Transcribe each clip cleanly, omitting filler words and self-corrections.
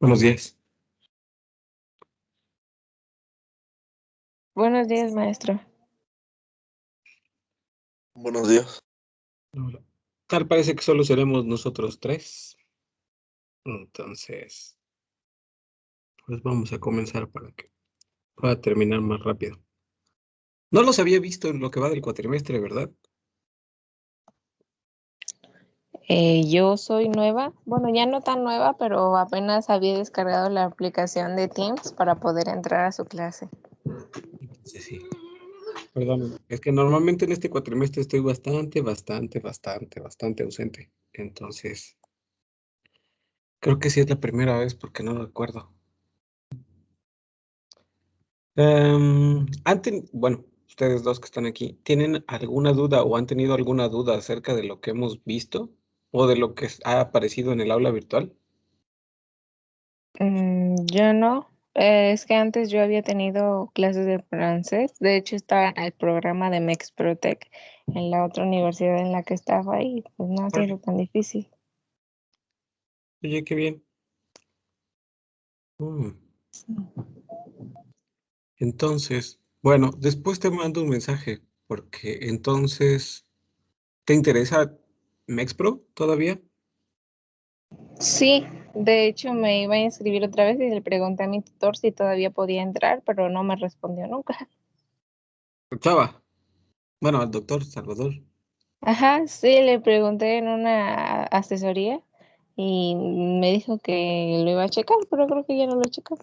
Buenos días. Buenos días, maestro. Buenos días. Hola. Tal parece que solo seremos nosotros tres. Entonces, pues vamos a comenzar para que pueda terminar más rápido. No los había visto en lo que va del cuatrimestre, ¿verdad? Yo soy nueva, bueno, ya no tan nueva, pero apenas había descargado la aplicación de Teams para poder entrar a su clase. Entonces, sí. Perdón, es que normalmente en este cuatrimestre estoy bastante ausente. Entonces, creo que sí es la primera vez porque no recuerdo. Bueno, ustedes dos que están aquí, ¿tienen alguna duda o han tenido alguna duda acerca de lo que hemos visto o de lo que ha aparecido en el aula virtual? Yo no, es que antes yo había tenido clases de francés, de hecho estaba en el programa de Mexprotec en la otra universidad en la que estaba y pues no ha sido tan difícil. Oye, qué bien. Entonces, bueno, después te mando un mensaje, porque entonces, ¿te interesa Mexpro todavía? Sí, de hecho me iba a inscribir otra vez y le pregunté a mi tutor si todavía podía entrar, pero no me respondió nunca. Chava, bueno, al doctor Salvador. Ajá, sí, le pregunté en una asesoría y me dijo que lo iba a checar, pero creo que ya no lo checó.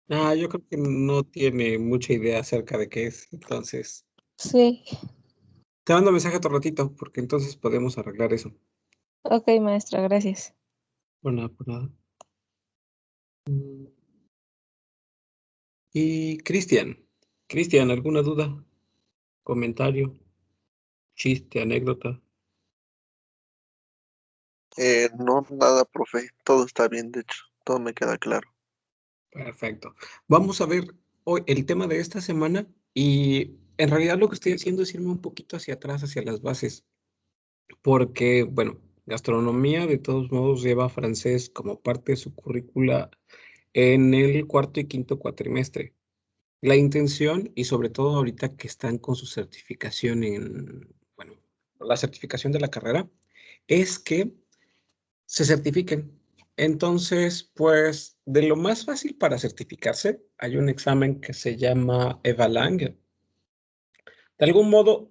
Yo creo que no tiene mucha idea acerca de qué es, entonces, Sí, te mando un mensaje otro ratito, porque entonces podemos arreglar eso. ok, maestra, gracias. Por nada, por nada. Y Cristian, ¿alguna duda? ¿Comentario? ¿Chiste? ¿Anécdota? No, nada, profe. Todo está bien, de hecho. Todo me queda claro. Perfecto. Vamos a ver hoy el tema de esta semana y en realidad lo que estoy haciendo es irme un poquito hacia atrás, hacia las bases, porque, bueno, gastronomía de todos modos lleva francés como parte de su currícula en el cuarto y quinto cuatrimestre. La intención, y sobre todo ahorita que están con su certificación bueno, la certificación de la carrera, es que se certifiquen. Entonces, pues, de lo más fácil para certificarse, hay un examen que se llama EVALANG. De algún modo,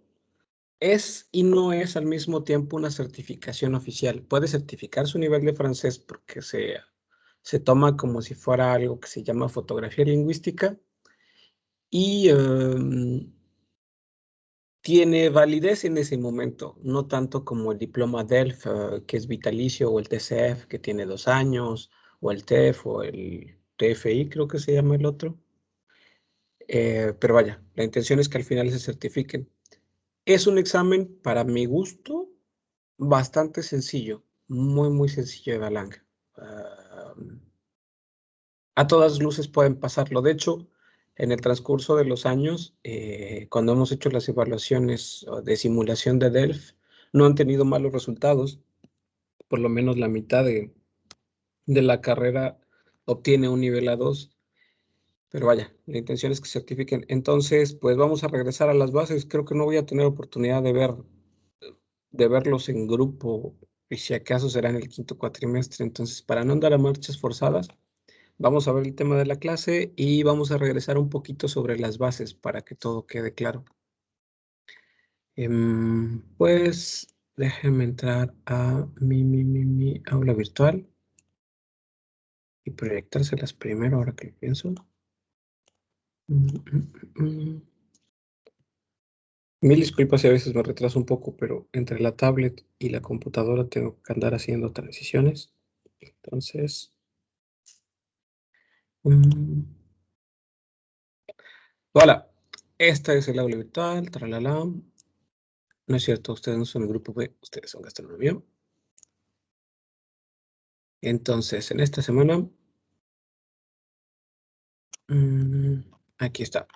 es y no es al mismo tiempo una certificación oficial. Puede certificar su nivel de francés porque se toma como si fuera algo que se llama fotografía lingüística y tiene validez en ese momento, no tanto como el diploma DELF, que es vitalicio, o el TCF, que tiene 2 años, o el TEF, o el TFI, creo que se llama el otro. Pero vaya, la intención es que al final se certifiquen. Es un examen, para mi gusto, bastante sencillo, muy sencillo de Balang. A todas luces pueden pasarlo. De hecho, en el transcurso de los años, cuando hemos hecho las evaluaciones de simulación de DELF, no han tenido malos resultados. Por lo menos la mitad de la carrera obtiene un nivel A2. Pero vaya, la intención es que certifiquen. Entonces, pues vamos a regresar a las bases. Creo que no voy a tener oportunidad de verlos en grupo, y si acaso será en el quinto cuatrimestre. Entonces, para no andar a marchas forzadas, vamos a ver el tema de la clase y vamos a regresar un poquito sobre las bases para que todo quede claro. Pues déjenme entrar a mi aula virtual y proyectárselas primero, ahora que lo pienso. Mil disculpas si a veces me retraso un poco, pero entre la tablet y la computadora tengo que andar haciendo transiciones. Entonces, hola, esta es el aula virtual, tralala. No es cierto, ustedes no son el grupo B, ustedes son gastronomía. Entonces, en esta semana, aquí está.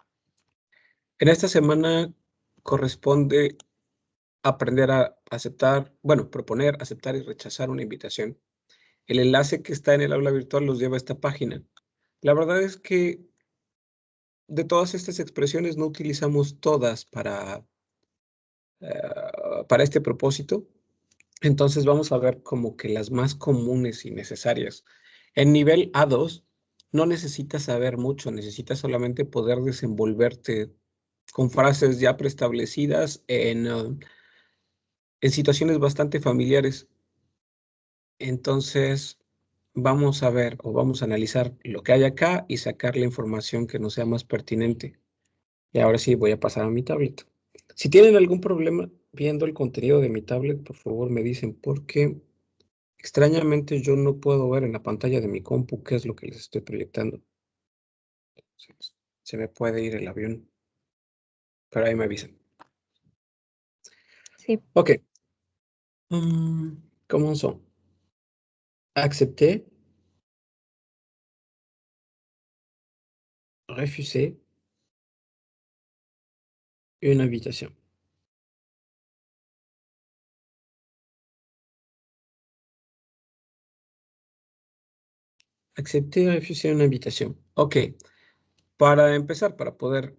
En esta semana corresponde aprender a aceptar, bueno, proponer, aceptar y rechazar una invitación. El enlace que está en el aula virtual los lleva a esta página. La verdad es que de todas estas expresiones no utilizamos todas para este propósito. Entonces vamos a ver como que las más comunes y necesarias. En nivel A2 no necesitas saber mucho, necesitas solamente poder desenvolverte con frases ya preestablecidas en situaciones bastante familiares. Entonces vamos a ver o vamos a analizar lo que hay acá y sacar la información que nos sea más pertinente. Y ahora sí voy a pasar a mi tablet. Si tienen algún problema viendo el contenido de mi tablet, por favor me dicen, porque extrañamente yo no puedo ver en la pantalla de mi compu qué es lo que les estoy proyectando. Se me puede ir el avión, pero ahí me avisan. Sí, Ok. Commençons. Accepter, refuser une invitation. Accepter, refuser una invitación. Ok. Para empezar, para poder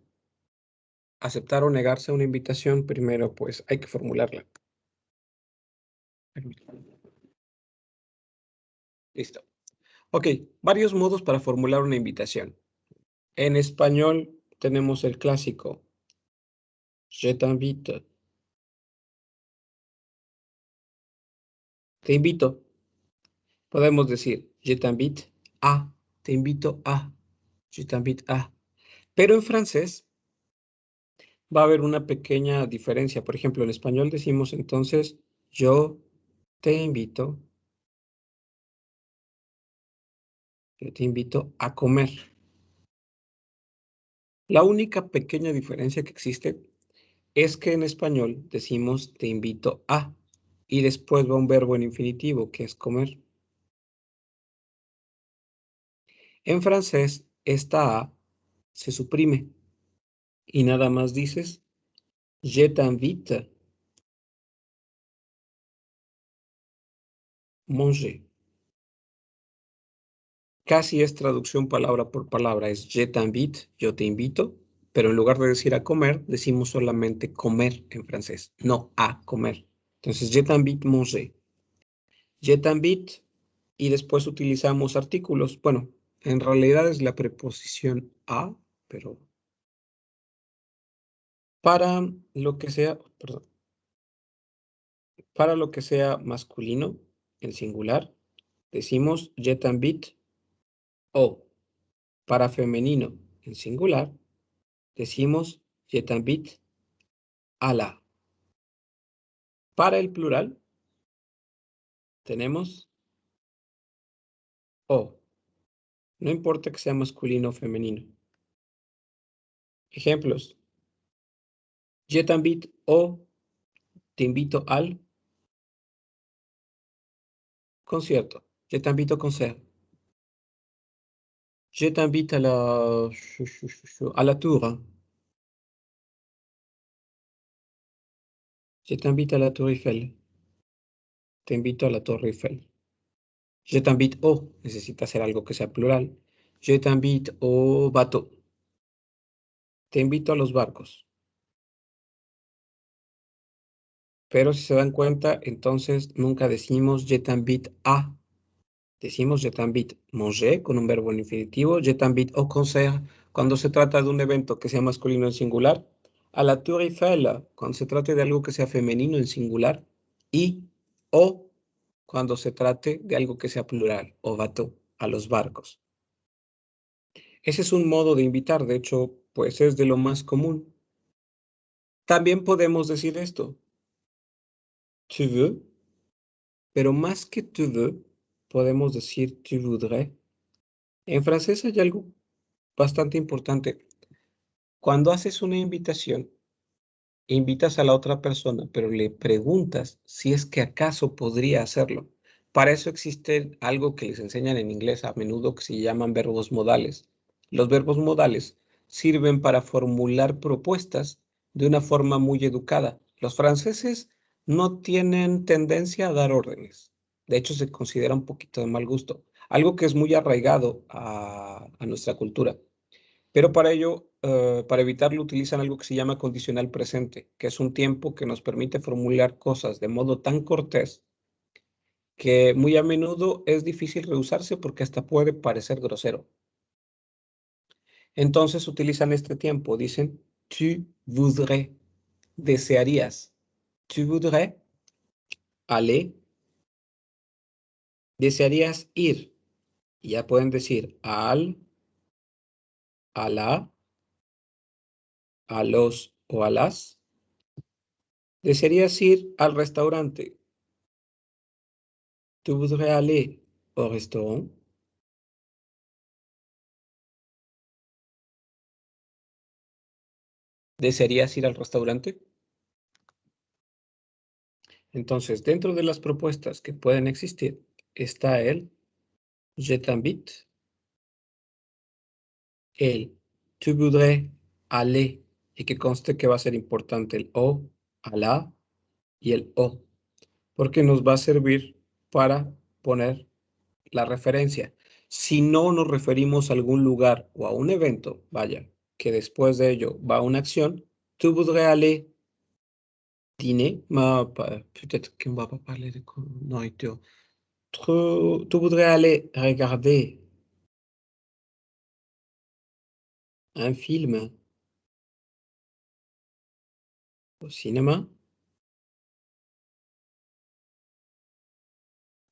aceptar o negarse a una invitación, primero pues hay que formularla. Listo. Ok, varios modos para formular una invitación. En español tenemos el clásico. Je t'invite. Te invito. Podemos decir, je t'invite a. Te invito a. Je t'invite a. Pero en francés va a haber una pequeña diferencia. Por ejemplo, en español decimos entonces, yo te invito. Yo te invito a comer. La única pequeña diferencia que existe es que en español decimos te invito a y después va un verbo en infinitivo que es comer. En francés, esta a se suprime y nada más dices je t'invite manger. Casi es traducción palabra por palabra, es je t'invite, yo te invito, pero en lugar de decir a comer, decimos solamente comer en francés, no a comer. Entonces, je t'invite manger. Je t'invite y después utilizamos artículos. Bueno, en realidad es la preposición a, pero para lo que sea, perdón, para lo que sea masculino, en singular, decimos je t'invite o para femenino, en singular, decimos je t'invite a la. Para el plural, tenemos o. No importa que sea masculino o femenino. Ejemplos. Je t'invite o te invito al concierto. Je t'invite au concert. Je t'invite à la tour. Je t'invite à la Tour Eiffel. Te invito a la Torre Eiffel. Je t'invite au, necesita ser algo que sea plural. Je t'invite au bateau. Te invito a los barcos. Pero si se dan cuenta, entonces nunca decimos je t'invite a. Decimos je t'invite manger con un verbo en infinitivo. Je t'invite au concert cuando se trata de un evento que sea masculino en singular. A la Tour Eiffel cuando se trate de algo que sea femenino en singular. Y o cuando se trate de algo que sea plural o bateau, a los barcos. Ese es un modo de invitar, de hecho, pues es de lo más común. También podemos decir esto. Tu veux, pero más que tu veux, podemos decir tu voudrais. En francés hay algo bastante importante. Cuando haces una invitación, invitas a la otra persona, pero le preguntas si es que acaso podría hacerlo. Para eso existe algo que les enseñan en inglés a menudo que se llaman verbos modales. Los verbos modales sirven para formular propuestas de una forma muy educada. Los franceses no tienen tendencia a dar órdenes. De hecho, se considera un poquito de mal gusto. Algo que es muy arraigado a nuestra cultura. Pero para ello, para evitarlo, utilizan algo que se llama condicional presente, que es un tiempo que nos permite formular cosas de modo tan cortés que muy a menudo es difícil rehusarse porque hasta puede parecer grosero. Entonces utilizan este tiempo, dicen tu voudrais, desearías. Tu voudrais aller, desearías ir. Y ya pueden decir al, a la, a los o a las. Desearías ir al restaurante. Tu voudrais aller au restaurant. ¿Desearías ir al restaurante? Entonces, dentro de las propuestas que pueden existir está el je t'invite, el tu voudrais aller, y que conste que va a ser importante el o, a la y el o, porque nos va a servir para poner la referencia. Si no nos referimos a algún lugar o a un evento, vaya, que después de ello va una acción, tu voudrais aller dîner, peut-être qu'on va pas parler de nourriture. Tu voudrais aller regarder un film au cinéma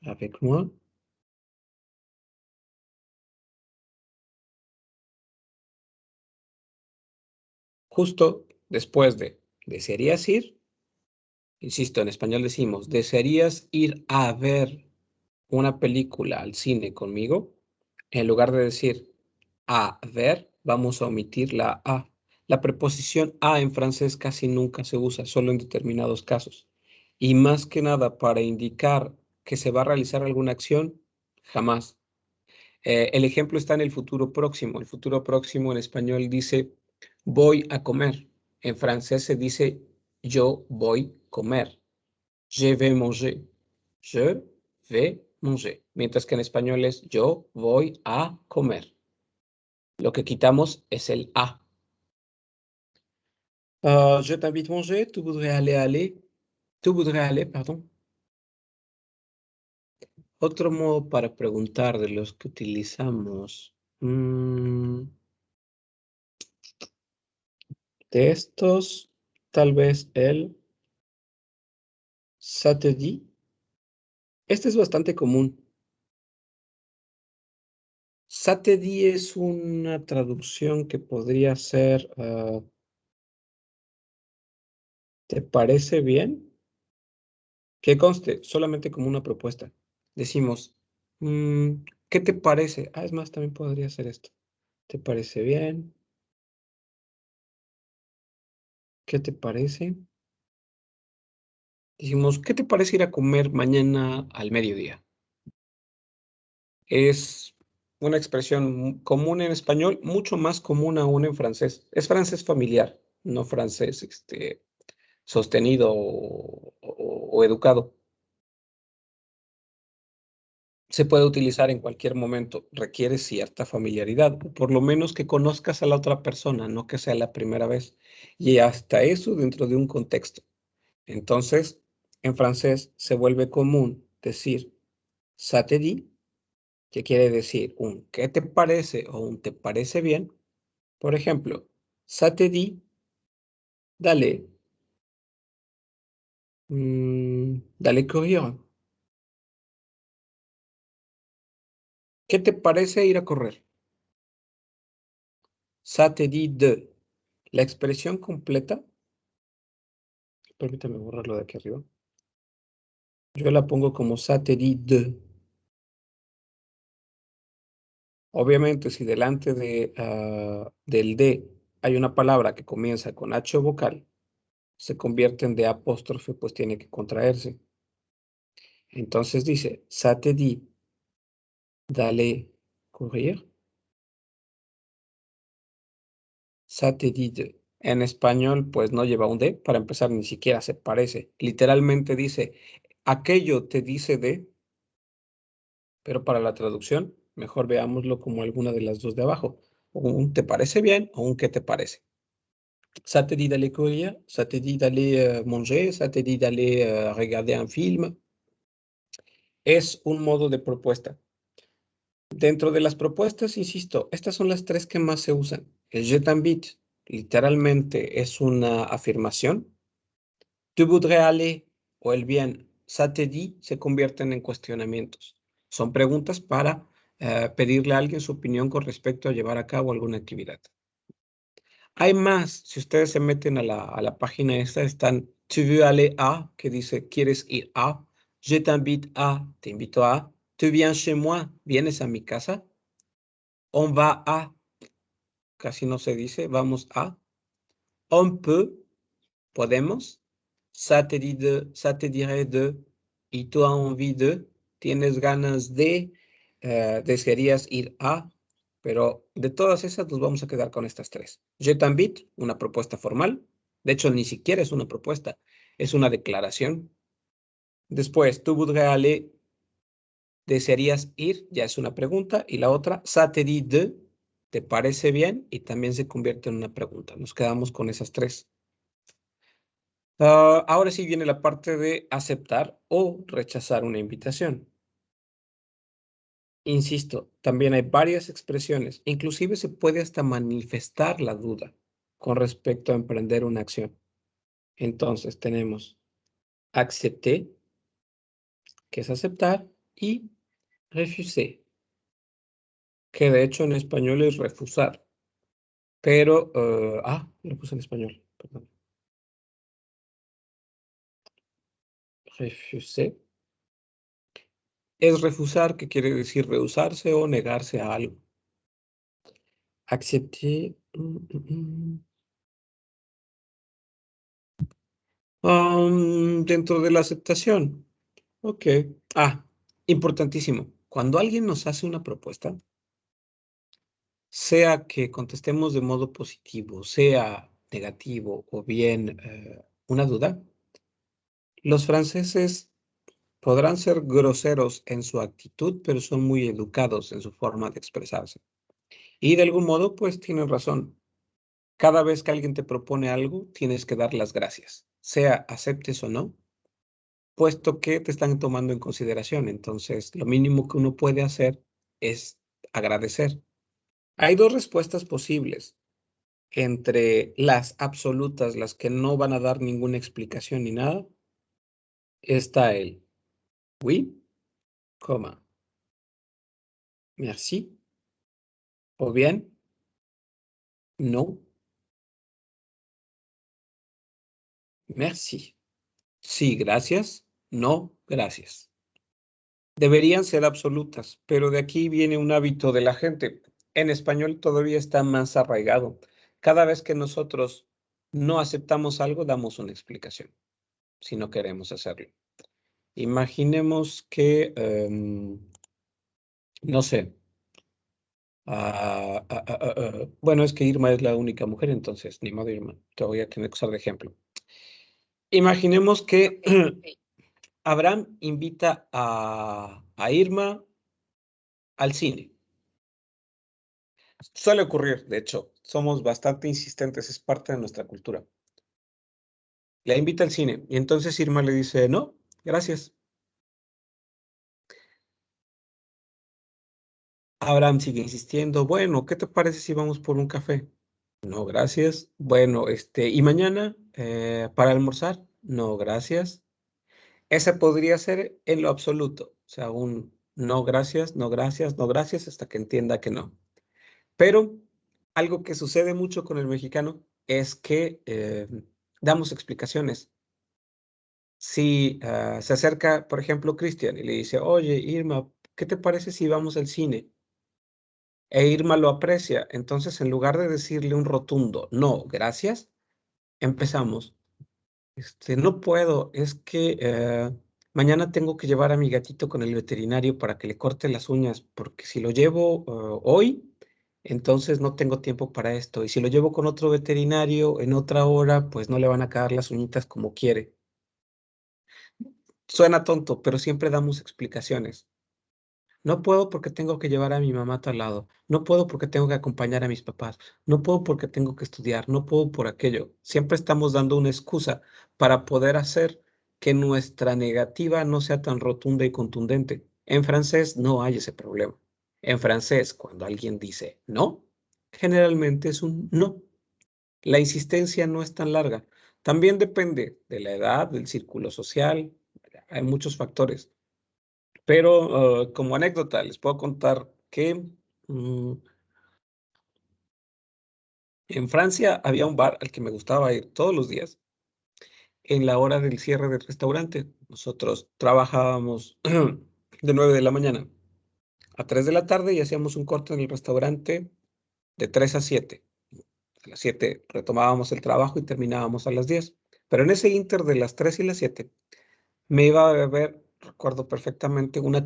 avec moi? Justo después de ¿desearías ir? Insisto, en español decimos, ¿desearías ir a ver una película al cine conmigo? En lugar de decir a ver, vamos a omitir la a. La preposición a en francés casi nunca se usa, solo en determinados casos. Y más que nada para indicar que se va a realizar alguna acción, jamás. El ejemplo está en el futuro próximo. El futuro próximo en español dice voy a comer. En francés se dice yo voy a comer. Je vais manger. Je vais manger. Mientras que en español es yo voy a comer. Lo que quitamos es el a. Je t'invite à manger. Tu voudrais aller. Tu voudrais aller, pardon. Otro modo para preguntar de los que utilizamos. De estos, tal vez el ça te dit. Este es bastante común. Ça te dit es una traducción que podría ser ¿te parece bien? Que conste, solamente como una propuesta. Decimos, ¿qué te parece? Es más, también podría ser esto. ¿Te parece bien? ¿Qué te parece? Decimos, ¿qué te parece ir a comer mañana al mediodía? Es una expresión común en español, mucho más común aún en francés. Es francés familiar, no francés sostenido o educado. Se puede utilizar en cualquier momento, requiere cierta familiaridad, o por lo menos que conozcas a la otra persona, no que sea la primera vez. Y hasta eso dentro de un contexto. Entonces, en francés se vuelve común decir ça te dit, que quiere decir un ¿qué te parece? O un ¿te parece bien? Por ejemplo, ça te dit d'aller, d'aller courir. ¿Qué te parece ir a correr? Ça te dit de. La expresión completa, permítame borrarlo de aquí arriba. Yo la pongo como ça te dit de. Obviamente, si delante del de hay una palabra que comienza con H vocal, se convierte en de apóstrofe, pues tiene que contraerse. Entonces dice, ça te dit d'aller courir. Ça te dit de. En español, pues no lleva un de, para empezar, ni siquiera se parece. Literalmente dice, aquello te dice de, Pero para la traducción, mejor veámoslo como alguna de las dos de abajo. Un ¿te parece bien? O un ¿qué te parece? Ça te dit d'aller courir? Ça te dit d'aller manger? Ça te dit d'aller regarder un film? Es un modo de propuesta. Dentro de las propuestas, insisto, estas son las tres que más se usan. El je t'invite, literalmente es una afirmación. Tu voudrais aller o el bien, ça te dit, se convierten en cuestionamientos. Son preguntas para pedirle a alguien su opinión con respecto a llevar a cabo alguna actividad. Hay más, si ustedes se meten a la página esta, están tu veux aller a, que dice quieres ir a, je t'invite a, te invito a, tu viens chez moi, vienes a mi casa, on va a, casi no se dice, vamos a, on peut, podemos, ça te dit de, ça te dirait de, y tú has envie de, tienes ganas de, desearías ir a, pero de todas esas nos vamos a quedar con estas tres. Je t'invite, una propuesta formal. De hecho, ni siquiera es una propuesta, es una declaración. Después, tu voudrais aller, desearías ir, ya es una pregunta. Y la otra, ça te dit de, ¿te parece bien? Y también se convierte en una pregunta. Nos quedamos con esas tres. Ahora sí viene la parte de aceptar o rechazar una invitación. Insisto, también hay varias expresiones. Inclusive se puede hasta manifestar la duda con respecto a emprender una acción. Entonces tenemos accepter, que es aceptar, y refuser, que de hecho en español es refusar. Pero, lo puse en español, perdón. Refuser es refusar, que quiere decir rehusarse o negarse a algo. Accepter. Dentro de la aceptación. Ok. Importantísimo. Cuando alguien nos hace una propuesta, sea que contestemos de modo positivo, sea negativo o bien una duda, los franceses podrán ser groseros en su actitud, pero son muy educados en su forma de expresarse. Y de algún modo, pues tienen razón. Cada vez que alguien te propone algo, tienes que dar las gracias, sea aceptes o no, puesto que te están tomando en consideración. Entonces, lo mínimo que uno puede hacer es agradecer. Hay dos respuestas posibles. Entre las absolutas, las que no van a dar ninguna explicación ni nada, está el oui, coma, merci, o bien no, merci. Sí, gracias, no, gracias. Deberían ser absolutas, pero de aquí viene un hábito de la gente. En español todavía está más arraigado. Cada vez que nosotros no aceptamos algo, damos una explicación, si no queremos hacerlo. Imaginemos que, no sé, bueno, es que Irma es la única mujer, entonces, ni modo, Irma, te voy a tener que usar de ejemplo. Imaginemos que Abraham invita a Irma al cine. Suele ocurrir, de hecho, somos bastante insistentes, es parte de nuestra cultura. La invita al cine y entonces Irma le dice, no, gracias. Abraham sigue insistiendo, bueno, ¿qué te parece si vamos por un café? No, gracias. Bueno, ¿y mañana para almorzar? No, gracias. Ese podría ser en lo absoluto, o sea, un no gracias, no gracias, no gracias, hasta que entienda que no. Pero algo que sucede mucho con el mexicano es que damos explicaciones. Si se acerca, por ejemplo, Cristian y le dice, oye, Irma, ¿qué te parece si vamos al cine? E Irma lo aprecia. Entonces, en lugar de decirle un rotundo, no, gracias, empezamos. No puedo, es que mañana tengo que llevar a mi gatito con el veterinario para que le corte las uñas, porque si lo llevo hoy, entonces no tengo tiempo para esto. Y si lo llevo con otro veterinario en otra hora, pues no le van a quedar las uñitas como quiere. Suena tonto, pero siempre damos explicaciones. No puedo porque tengo que llevar a mi mamá a tal lado. No puedo porque tengo que acompañar a mis papás. No puedo porque tengo que estudiar. No puedo por aquello. Siempre estamos dando una excusa para poder hacer que nuestra negativa no sea tan rotunda y contundente. En francés no hay ese problema. En francés, cuando alguien dice no, generalmente es un no. La insistencia no es tan larga. También depende de la edad, del círculo social. Hay muchos factores. Pero como anécdota, les puedo contar que en Francia había un bar al que me gustaba ir todos los días en la hora del cierre del restaurante. Nosotros trabajábamos de 9 de la mañana a 3 de la tarde y hacíamos un corte en el restaurante de 3 a 7. A las 7 retomábamos el trabajo y terminábamos a las 10. Pero en ese inter de las 3 y las 7 me iba a beber, recuerdo perfectamente, una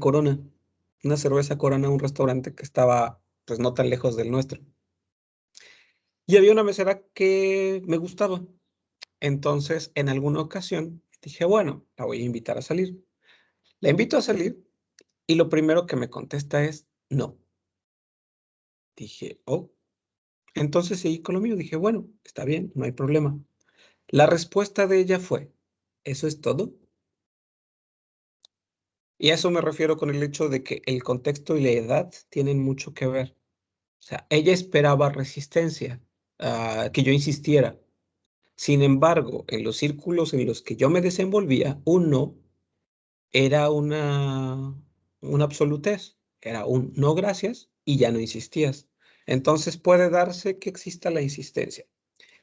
cerveza Corona, un restaurante que estaba pues no tan lejos del nuestro. Y había una mesera que me gustaba. Entonces, en alguna ocasión, dije, bueno, la voy a invitar a salir. La invito a salir y lo primero que me contesta es no. Dije, oh. Entonces seguí con lo mío. Dije, bueno, está bien, no hay problema. La respuesta de ella fue, ¿eso es todo? Y a eso me refiero con el hecho de que el contexto y la edad tienen mucho que ver. O sea, ella esperaba resistencia, que yo insistiera. Sin embargo, en los círculos en los que yo me desenvolvía, un no era una absolutez, era un no gracias y ya no insistías. Entonces puede darse que exista la insistencia,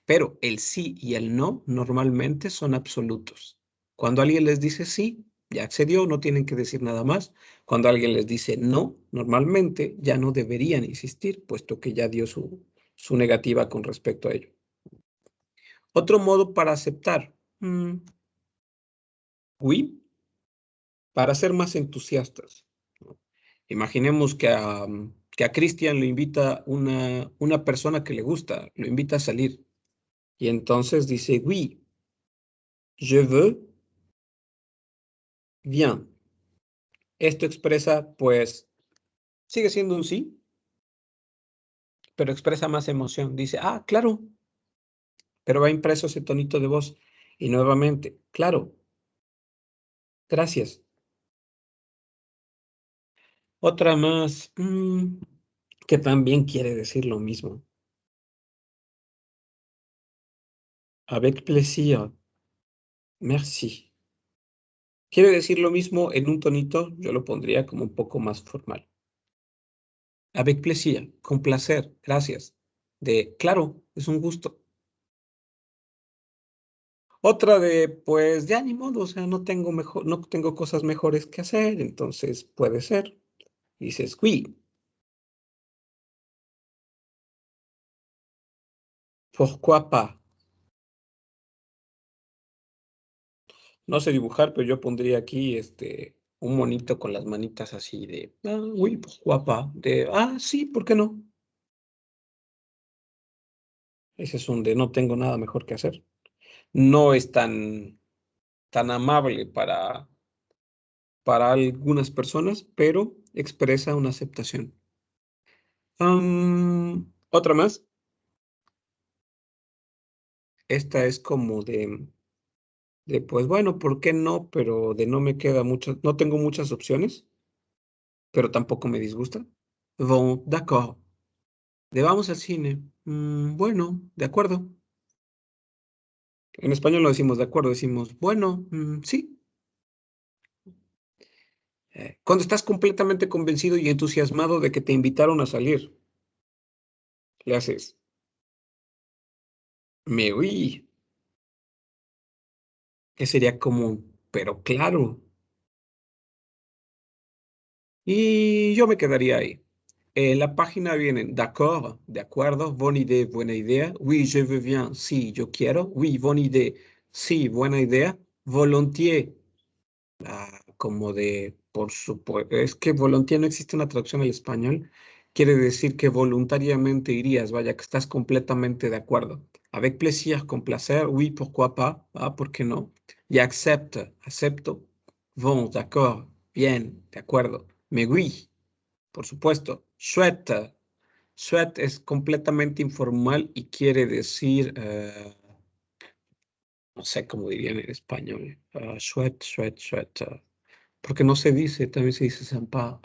pero el sí y el no normalmente son absolutos. Cuando alguien les dice sí, ya accedió, no tienen que decir nada más. Cuando alguien les dice no, normalmente ya no deberían insistir, puesto que ya dio su negativa con respecto a ello. Otro modo para aceptar, oui, para ser más entusiastas. Imaginemos que a Cristian lo invita una persona que le gusta, lo invita a salir. Y entonces dice, oui, je veux, viens. Esto expresa, pues, sigue siendo un sí, pero expresa más emoción. Dice, ah, claro, pero va impreso ese tonito de voz. Y nuevamente, claro, gracias. Otra más, que también quiere decir lo mismo. Avec plaisir. Merci. Quiere decir lo mismo en un tonito, yo lo pondría como un poco más formal. Avec plaisir, con placer, gracias. De, claro, es un gusto. Otra de, pues ya ni modo, o sea, no tengo cosas mejores que hacer, entonces puede ser. Dices, oui, pourquoi pas. No sé dibujar, pero yo pondría aquí un monito con las manitas así de, oui, pourquoi pas. De, sí, ¿por qué no? Ese es un de no tengo nada mejor que hacer. No es tan amable para algunas personas, pero expresa una aceptación. Otra más. Esta es como pues bueno, ¿por qué no? Pero de no me queda mucho, no tengo muchas opciones, pero tampoco me disgusta. Bon, d'accord. De vamos al cine. Bueno, de acuerdo. En español no decimos de acuerdo, decimos, bueno, sí. Cuando estás completamente convencido y entusiasmado de que te invitaron a salir, le haces, me oí, que sería como, pero claro. Y yo me quedaría ahí. La página viene, d'accord, de acuerdo, bonne idée, buena idea. Oui, je veux bien, sí, yo quiero. Oui, bonne idée, sí, buena idea. Volontiers, como de, por supuesto, es que volontiers no existe una traducción al español. Quiere decir que voluntariamente irías, vaya, que estás completamente de acuerdo. Avec plaisir, con placer, oui, pourquoi pas, ¿por qué no? Y accepte, acepto. Bon, d'accord, bien, de acuerdo. Mais oui. por supuesto. Chouette. Chouette es completamente informal y quiere decir, no sé cómo dirían en español. Chouette, chouette, chouette. Porque no se dice, también se dice sympa.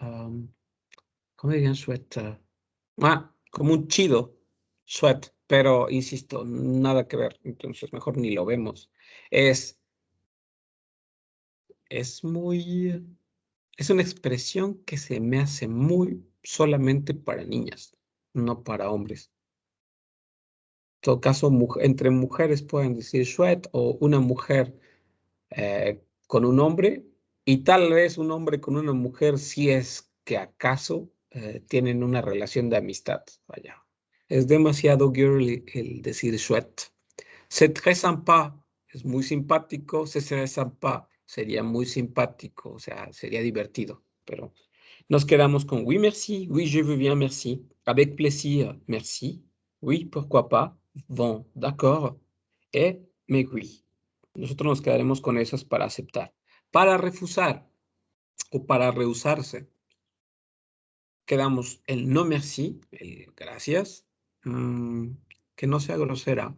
¿Cómo dirían chouette? Como un chido. Chouette. Pero, insisto, nada que ver. Entonces, mejor ni lo vemos. Es muy... Es una expresión que se me hace muy solamente para niñas, no para hombres. En todo caso, entre mujeres pueden decir chouette o una mujer con un hombre y tal vez un hombre con una mujer si es que acaso tienen una relación de amistad. Vaya, es demasiado girly el decir chouette. C'est très sympa, es muy simpático. C'est très sympa, sería muy simpático, o sea, sería divertido, pero nos quedamos con oui, merci, oui, je veux bien, merci, avec plaisir, merci, oui, pourquoi pas, bon, d'accord, et mais oui. Nosotros nos quedaremos con esas para aceptar. Para refusar o para rehusarse, quedamos el no merci, el gracias, que no sea grosera.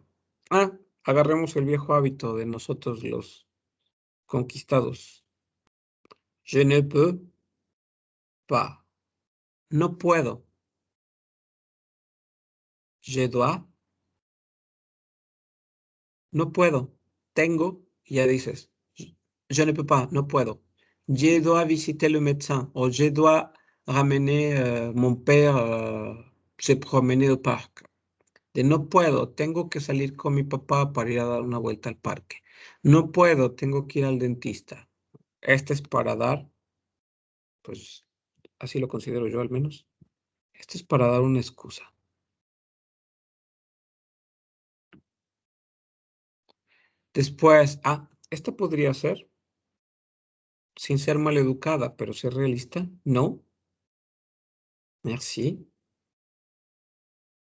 Agarremos el viejo hábito de nosotros los conquistados. Je ne peux pas. No puedo. Je dois. No puedo. Tengo. Y ya dices. Je ne peux pas. No puedo. Je dois visiter le médecin. O je dois ramener mon père se promener au parc. De no puedo. Tengo que salir con mi papá para ir a dar una vuelta al parque. No puedo. Tengo que ir al dentista. Este es para dar, pues así lo considero yo al menos. Este es para dar una excusa. Después, esta podría ser, sin ser maleducada, pero ser realista. No. Merci.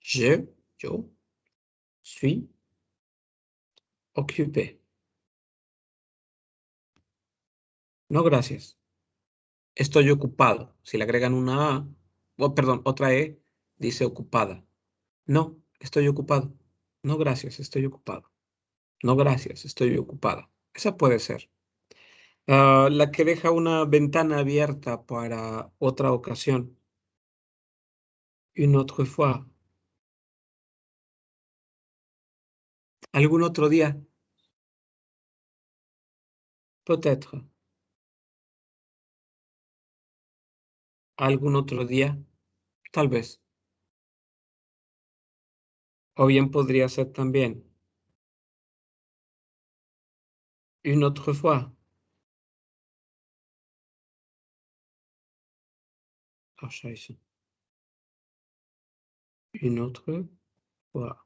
Yo, suis occupé. No, gracias. Estoy ocupado. Si le agregan una A, perdón, otra E, dice ocupada. No, estoy ocupado. No, gracias, estoy ocupado. No, gracias, estoy ocupada. Esa puede ser. La que deja una ventana abierta para otra ocasión. Une autre fois. Algún otro día. Peut-être. Algún otro día. Tal vez. O bien podría ser también. Une autre fois. Scheiße. Une autre fois.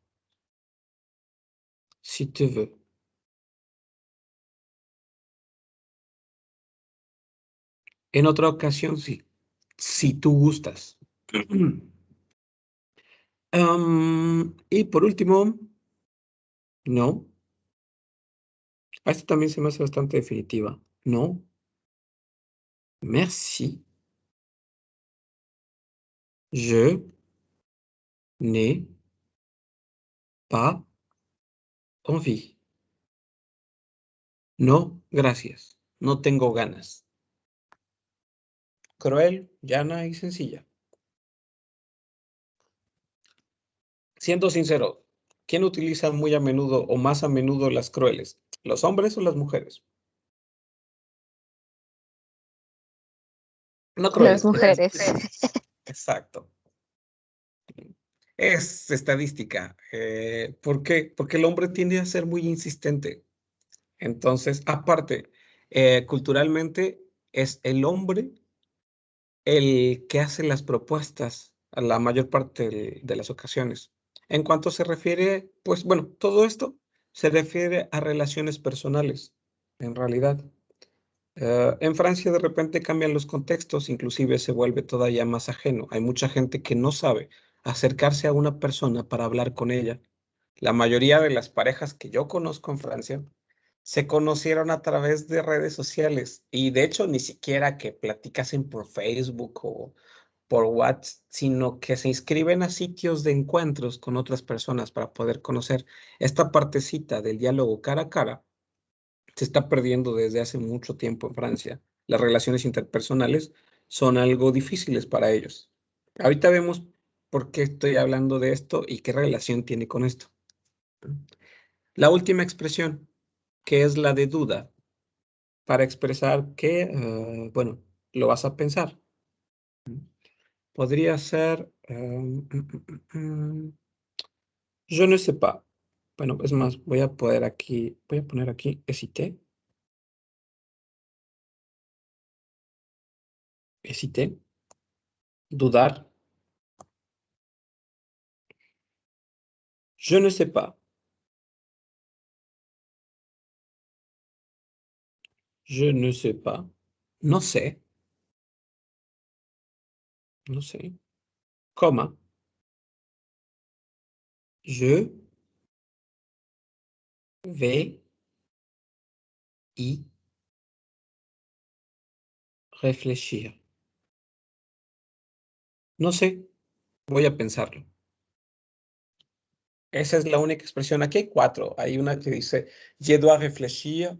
Si tu veux. En otra ocasión, sí. Si tú gustas. Y por último, no. Esta también se me hace bastante definitiva. No. Merci. Je n'ai pas envie. No, gracias. No tengo ganas. Cruel, llana y sencilla. Siendo sincero, ¿quién utiliza muy a menudo o más a menudo las crueles? ¿Los hombres o las mujeres? No Las crueles. mujeres. Exacto. Es estadística. ¿Por qué? Porque el hombre tiende a ser muy insistente. Entonces, aparte, culturalmente es el hombre el que hace las propuestas a la mayor parte de las ocasiones. En cuanto se refiere, pues bueno, todo esto se refiere a relaciones personales, en realidad. En Francia de repente cambian los contextos, inclusive se vuelve todavía más ajeno. Hay mucha gente que no sabe acercarse a una persona para hablar con ella. La mayoría de las parejas que yo conozco en Francia se conocieron a través de redes sociales y de hecho ni siquiera que platicasen por Facebook o por WhatsApp, sino que se inscriben a sitios de encuentros con otras personas para poder conocer esta partecita del diálogo cara a cara, se está perdiendo desde hace mucho tiempo en Francia. Las relaciones interpersonales son algo difíciles para ellos. Ahorita vemos por qué estoy hablando de esto y qué relación tiene con esto. La última expresión, que es la de duda, para expresar que, bueno, lo vas a pensar. Podría ser, je ne sais pas. Bueno, es más, voy a poner aquí, hésiter. Hésiter. Dudar. Je ne sais pas. Je ne sais pas. No sé. No sé. Coma. Je vais y réfléchir. No sé. Voy a pensarlo. Esa es la única expresión. Aquí hay 4. Hay una que dice, je dois réfléchir,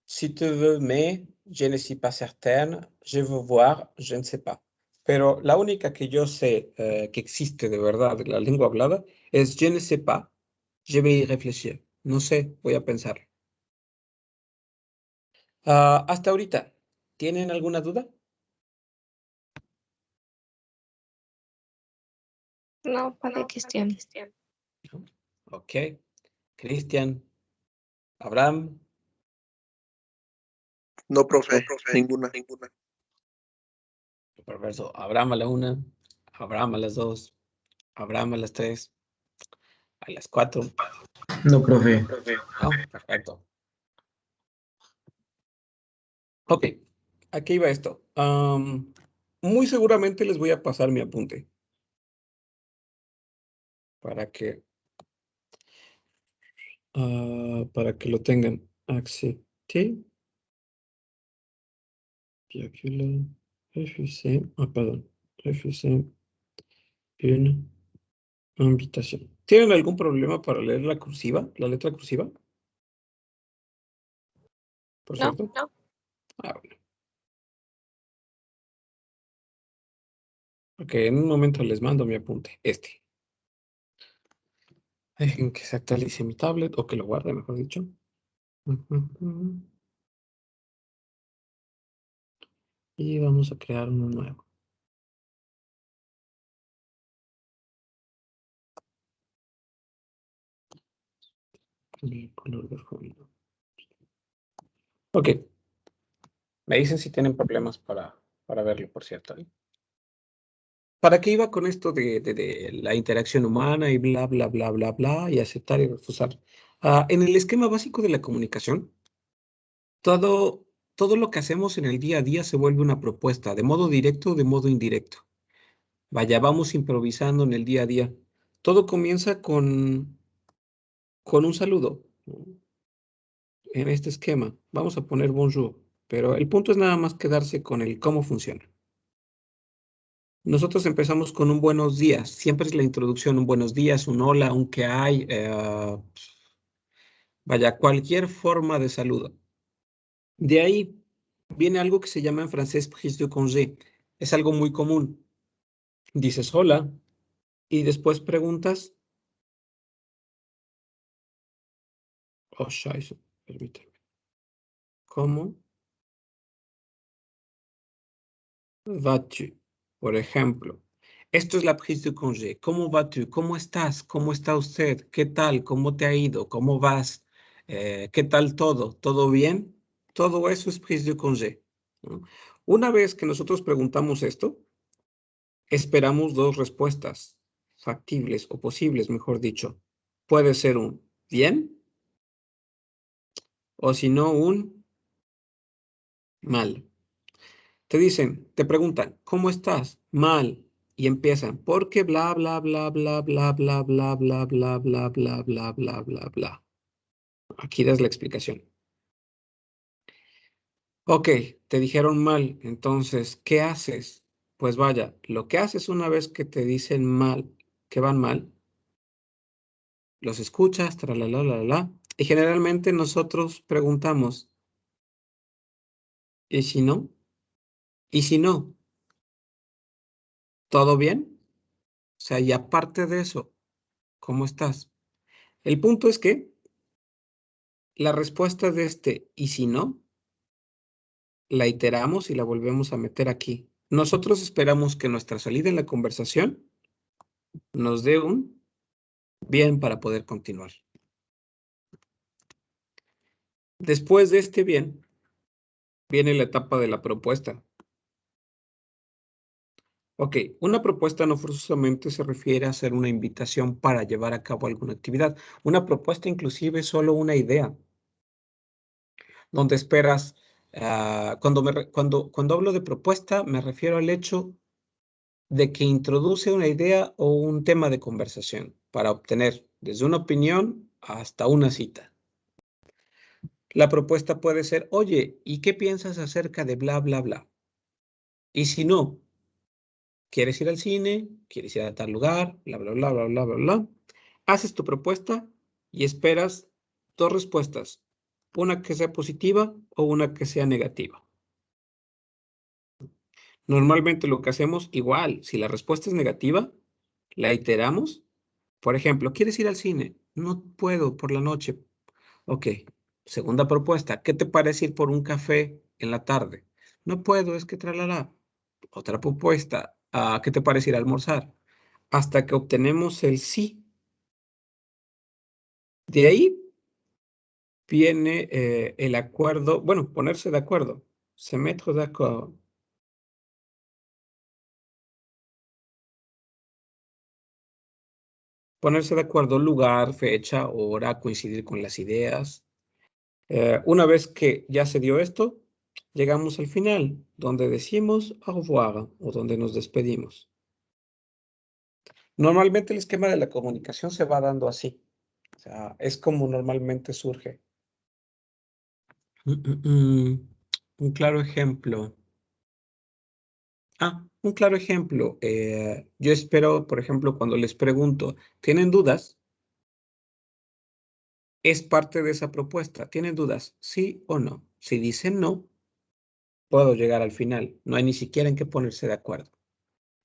si tu veux, mais je ne suis pas certaine, je veux voir, je ne sais pas. Pero la única que yo sé que existe de verdad de la lengua hablada es je ne sais pas, je vais y réfléchir. No sé, voy a pensar. Hasta ahorita, ¿tienen alguna duda? No, para Cristian. No. Ok. Cristian, Abraham, No, profe, ninguna. perverso. Abraham a la 1, Abraham a las 2, Abraham a las 3, a las 4. No, profe. No, perfecto. Ok, aquí va esto. Muy seguramente les voy a pasar mi apunte para que lo tengan. Accepté. Virgule, refusé. Perdón. Refusé une invitación. ¿Tienen algún problema para leer la cursiva? ¿La letra cursiva? Por No, cierto. Bueno. Ok, en un momento les mando mi apunte. Dejen que se actualice mi tablet o que lo guarde, mejor dicho. Y vamos a crear uno nuevo. El color de fondo. Ok. Me dicen si tienen problemas para verlo, por cierto. ¿Para qué iba con esto de la interacción humana y bla, bla, bla, bla, bla, y aceptar y refusar? En el esquema básico de la comunicación, todo lo que hacemos en el día a día se vuelve una propuesta, de modo directo o de modo indirecto. Vaya, vamos improvisando en el día a día. Todo comienza con un saludo, ¿no? En este esquema. Vamos a poner bonjour, pero el punto es nada más quedarse con el cómo funciona. Nosotros empezamos con un buenos días. Siempre es la introducción, un buenos días, un hola, un qué hay. Vaya, cualquier forma de saludo. De ahí viene algo que se llama en francés prise de congé. Es algo muy común. Dices hola y después preguntas. Oh, scheiße, permíteme. ¿Cómo vas-tu? Por ejemplo, esto es la prise de congé. ¿Cómo vas-tu? ¿Cómo estás? ¿Cómo está usted? ¿Qué tal? ¿Cómo te ha ido? ¿Cómo vas? ¿Qué tal todo? ¿Todo bien? Todo eso es prise de congé, ¿no? Una vez que nosotros preguntamos esto, esperamos dos respuestas factibles o posibles, mejor dicho. Puede ser un bien o si no un mal. Te preguntan, ¿cómo estás? Mal. Y empiezan, porque bla, bla, bla, bla, bla, bla, bla, bla, bla, bla, bla, bla, bla, bla, bla. Aquí das la explicación. Ok, te dijeron mal, entonces, ¿qué haces? Pues vaya, lo que haces una vez que te dicen mal, que van mal, los escuchas, tralalala, y generalmente nosotros preguntamos, ¿y si no? ¿Y si no? ¿Todo bien? O sea, y aparte de eso, ¿cómo estás? El punto es que la respuesta de este ¿y si no? La iteramos y la volvemos a meter aquí. Nosotros esperamos que nuestra salida en la conversación nos dé un bien para poder continuar. Después de este bien, viene la etapa de la propuesta. Ok, una propuesta no forzosamente se refiere a hacer una invitación para llevar a cabo alguna actividad. Una propuesta inclusive es solo una idea, donde esperas, cuando hablo de propuesta me refiero al hecho de que introduce una idea o un tema de conversación para obtener desde una opinión hasta una cita. La propuesta puede ser, oye, ¿y qué piensas acerca de bla, bla, bla? Y si no, ¿quieres ir al cine? ¿Quieres ir a tal lugar? Bla, bla, bla, bla, bla, bla, bla. Haces tu propuesta y esperas dos respuestas, una que sea positiva o una que sea negativa. Normalmente lo que hacemos igual, si la respuesta es negativa, la iteramos. Por ejemplo, ¿quieres ir al cine? No puedo por la noche. Ok. Segunda propuesta, ¿qué te parece ir por un café en la tarde? No puedo, es que tralala. Otra propuesta, ¿qué te parece ir a almorzar? Hasta que obtenemos el sí. De ahí viene el acuerdo, bueno, ponerse de acuerdo. Se mettre d'accord. Ponerse de acuerdo, lugar, fecha, hora, coincidir con las ideas. Una vez que ya se dio esto, llegamos al final, donde decimos au revoir o donde nos despedimos. Normalmente el esquema de la comunicación se va dando así. O sea, es como normalmente surge. Un claro ejemplo. Un claro ejemplo. Yo espero, por ejemplo, cuando les pregunto, ¿tienen dudas? Es parte de esa propuesta. ¿Tienen dudas? ¿Sí o no? Si dicen no, puedo llegar al final. No hay ni siquiera en qué ponerse de acuerdo.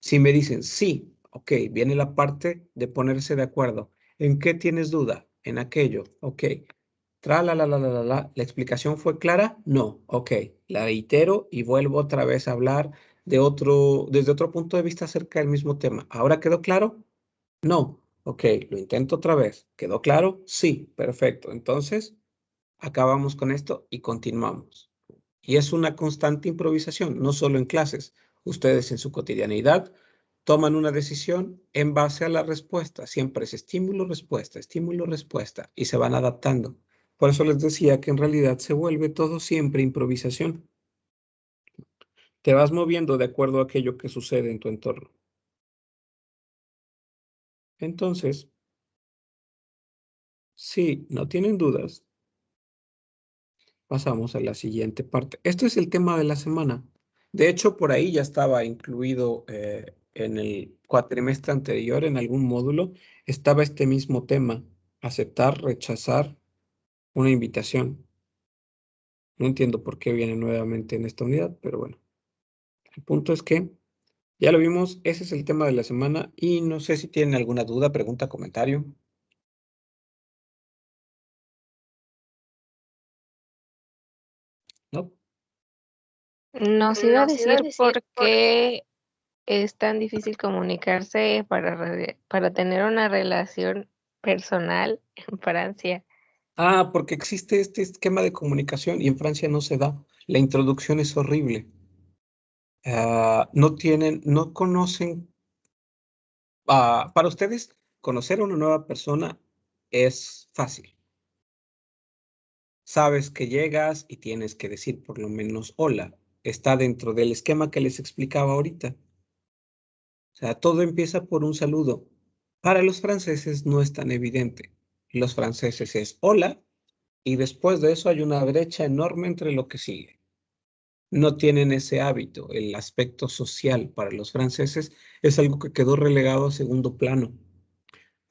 Si me dicen sí, ok, viene la parte de ponerse de acuerdo. ¿En qué tienes duda? En aquello, ok. La explicación fue clara, no, ok. La reitero y vuelvo otra vez a hablar desde otro punto de vista acerca del mismo tema. ¿Ahora quedó claro? No, ok, lo intento otra vez. ¿Quedó claro? Sí, perfecto. Entonces, acabamos con esto y continuamos. Y es una constante improvisación, no solo en clases. Ustedes en su cotidianidad toman una decisión en base a la respuesta. Siempre es estímulo, respuesta, y se van adaptando. Por eso les decía que en realidad se vuelve todo siempre improvisación. Te vas moviendo de acuerdo a aquello que sucede en tu entorno. Entonces, si no tienen dudas, pasamos a la siguiente parte. Esto es el tema de la semana. De hecho, por ahí ya estaba incluido en el cuatrimestre anterior, en algún módulo, estaba este mismo tema, aceptar, rechazar una invitación. No entiendo por qué viene nuevamente en esta unidad, pero bueno. El punto es que ya lo vimos, ese es el tema de la semana y no sé si tienen alguna duda, pregunta, comentario. ¿No? Nos iba a decir por qué es tan difícil comunicarse para tener una relación personal en Francia. Porque existe este esquema de comunicación y en Francia no se da. La introducción es horrible. No conocen. Para ustedes, conocer a una nueva persona es fácil. Sabes que llegas y tienes que decir por lo menos hola. Está dentro del esquema que les explicaba ahorita. O sea, todo empieza por un saludo. Para los franceses no es tan evidente. Los franceses es hola y después de eso hay una brecha enorme entre lo que sigue. no tienen ese hábito. El aspecto social para los franceses es algo que quedó relegado a segundo plano.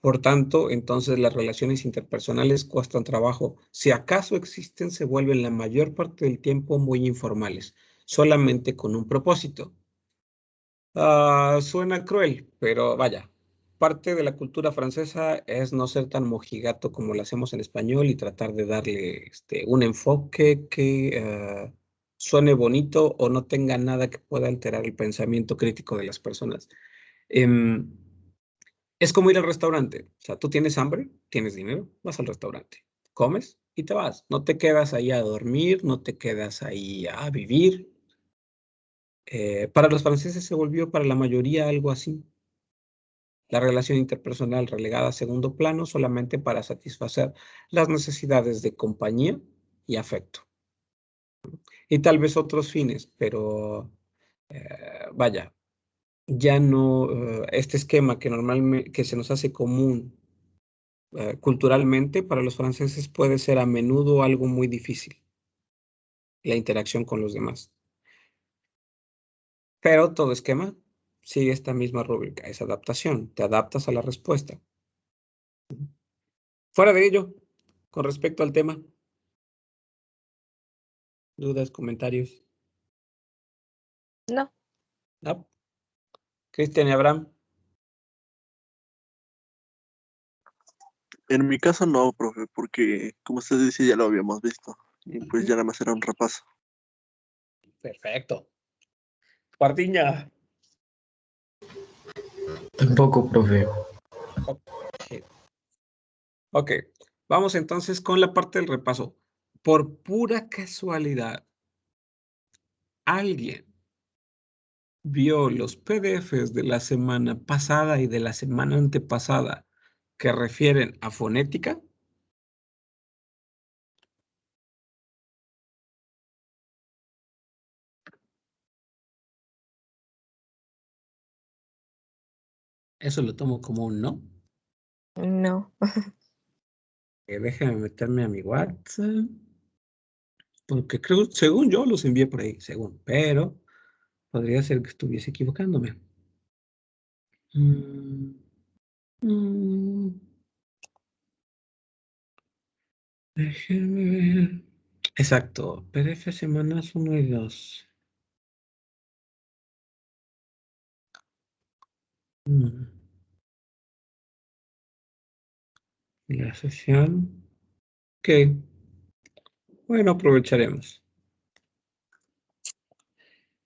Por tanto, entonces las relaciones interpersonales cuestan trabajo. Si acaso existen, se vuelven la mayor parte del tiempo muy informales, solamente con un propósito. Suena cruel, pero vaya, parte de la cultura francesa es no ser tan mojigato como lo hacemos en español y tratar de darle un enfoque que suene bonito o no tenga nada que pueda alterar el pensamiento crítico de las personas. Em, es como ir al restaurante. O sea, tú tienes hambre, tienes dinero, vas al restaurante, comes y te vas. No te quedas ahí a dormir, no te quedas ahí a vivir. Para los franceses se volvió para la mayoría algo así. La relación interpersonal relegada a segundo plano solamente para satisfacer las necesidades de compañía y afecto. Y tal vez otros fines, pero vaya, ya no, este esquema que normalmente que se nos hace común culturalmente para los franceses puede ser a menudo algo muy difícil, la interacción con los demás. Pero todo esquema sigue esta misma rúbrica, es adaptación, te adaptas a la respuesta. Fuera de ello, con respecto al tema, dudas, comentarios. No, ¿No? Cristian y Abraham. En mi caso no, profe, porque como usted dice ya lo habíamos visto. Y pues ya nada más era un repaso. Perfecto. Guardiña. Tampoco, profe. Ok. Ok, vamos entonces con la parte del repaso. Por pura casualidad, ¿alguien vio los PDFs de la semana pasada y de la semana antepasada que refieren a fonética? Eso lo tomo como un no. no. Déjame meterme a mi WhatsApp. Porque creo, según yo, los envié por ahí, según. Pero podría ser que estuviese equivocándome. Mm, mm, Déjeme ver. Exacto, PDF semanas 1 y 2. La sesión. Ok, bueno, aprovecharemos.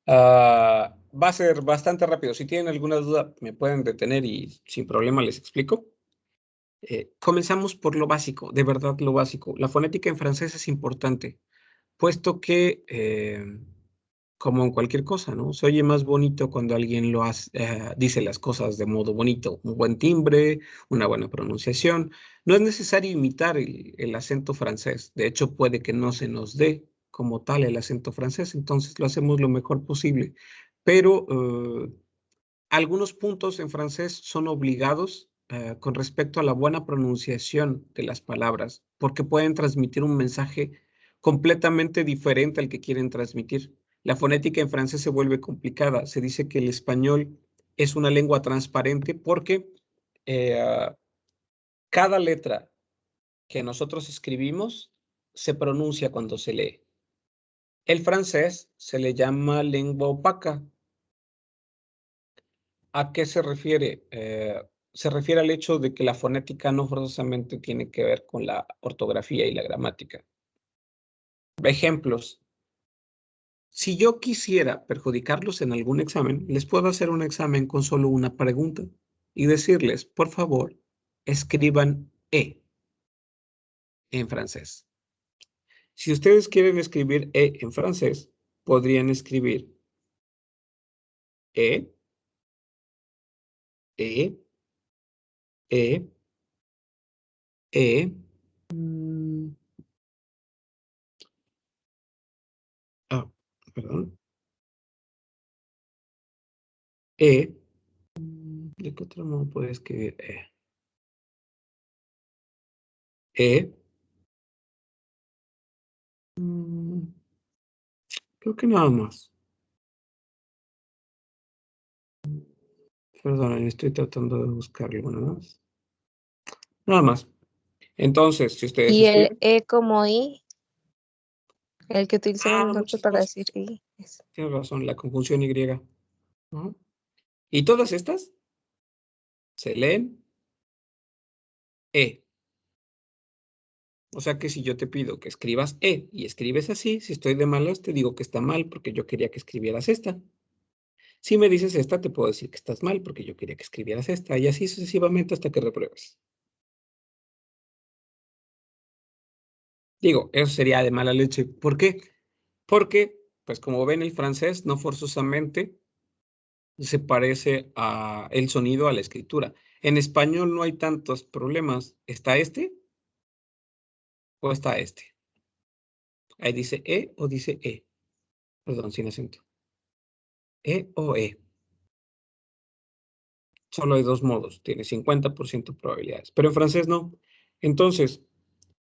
Va a ser bastante rápido. Si tienen alguna duda, me pueden detener y sin problema les explico. Comenzamos por lo básico, de verdad lo básico. La fonética en francés es importante, puesto que, como en cualquier cosa, ¿no? Se oye más bonito cuando alguien lo hace, dice las cosas de modo bonito. Un buen timbre, una buena pronunciación. No es necesario imitar el acento francés. De hecho, puede que no se nos dé como tal el acento francés, entonces lo hacemos lo mejor posible. Pero algunos puntos en francés son obligados con respecto a la buena pronunciación de las palabras, porque pueden transmitir un mensaje completamente diferente al que quieren transmitir. La fonética en francés se vuelve complicada. Se dice que el español es una lengua transparente porque eh, cada letra que nosotros escribimos se pronuncia cuando se lee. El francés se le llama lengua opaca. ¿A qué se refiere? Se refiere al hecho de que la fonética no forzosamente tiene que ver con la ortografía y la gramática. Ejemplos. Si yo quisiera perjudicarlos en algún examen, les puedo hacer un examen con solo una pregunta y decirles, por favor, escriban E en francés. Si ustedes quieren escribir E en francés, podrían escribir E, E, E, E. Ah, perdón. E. ¿De qué otro modo puedo escribir E? E. Creo que nada más. Perdón, estoy tratando de buscarlo nada más. Nada más. Entonces, si ustedes Y el escriben, E como I, el que utilizamos nosotros muchas para cosas. decir I. Tienes razón, la conjunción Y. Ujú. Y todas estas se leen E. O sea que si yo te pido que escribas E y escribes así, si estoy de malas, te digo que está mal porque yo quería que escribieras esta. Si me dices esta, te puedo decir que estás mal porque yo quería que escribieras esta. Y así sucesivamente hasta que repruebes. Digo, eso sería de mala leche. ¿Por qué? Porque, pues como ven, el francés no forzosamente se parece a el sonido a la escritura. En español no hay tantos problemas. ¿Está este o está este? Ahí dice E o dice E. Perdón, sin acento. E o E. Solo hay dos modos. Tiene 50% de probabilidades. Pero en francés no. Entonces,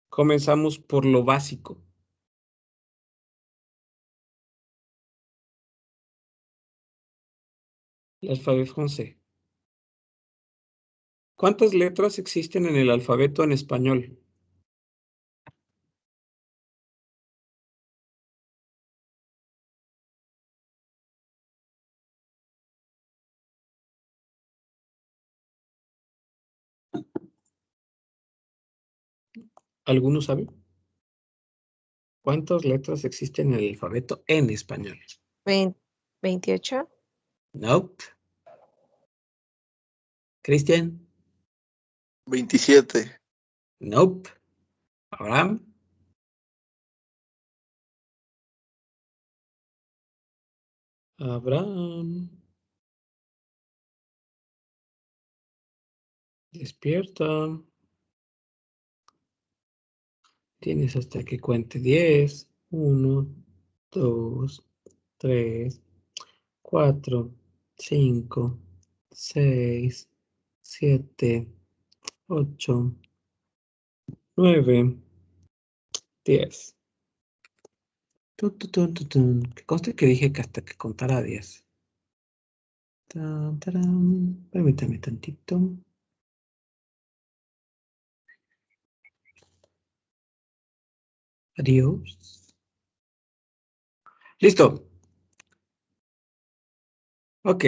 comenzamos por lo básico. El alfabeto francés. ¿Cuántas letras existen en el alfabeto en español? ¿Alguno sabe? ¿Cuántas letras existen en el alfabeto en español? 28. Nope. Cristian. 27. Nope. Abraham. Abraham. Despierta. Tienes hasta que cuente 10. 1, 2, 3, 4, 5, 6, 7, 8, 9, 10. Tun, tun, tun, tun, tun. Que conste que dije que hasta que contara 10. Tan, tarán. Permítame tantito. Adiós. Listo. Ok.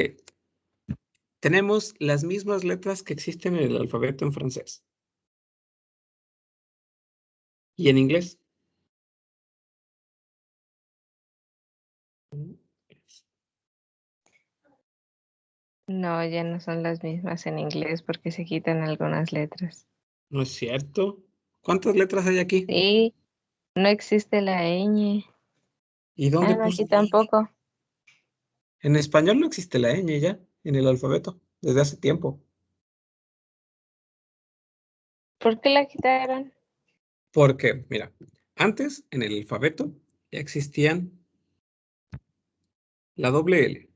Tenemos las mismas letras que existen en el alfabeto en francés. ¿Y en inglés? No, ya no son las mismas en inglés porque se quitan algunas letras. No es cierto. ¿Cuántas letras hay aquí? Sí, no existe la ñ. ¿Y dónde Ah, no, puse aquí la ñ? tampoco. En español no existe la ñ ya, en el alfabeto, desde hace tiempo. ¿Por qué la quitaron? Porque, mira, antes en el alfabeto ya existían la doble L.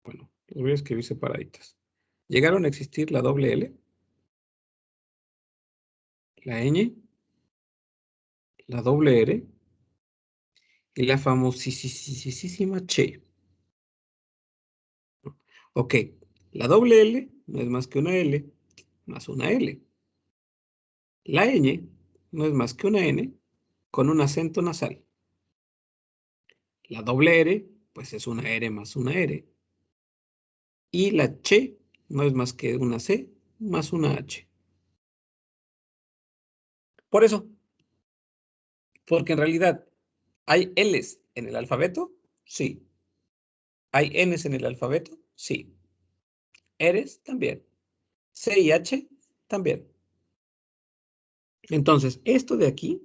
Bueno, los voy a escribir separaditas. Llegaron a existir la doble L, la ñ, la doble R y la famosísima Che. Ok, la doble L no es más que una L más una L. La ñ no es más que una N con un acento nasal. La doble R, pues es una R más una R. Y la Che no es más que una C más una H. Por eso, porque en realidad hay Ls en el alfabeto, sí. ¿Hay Ns en el alfabeto? Sí. Rs también. C y H también. Entonces, esto de aquí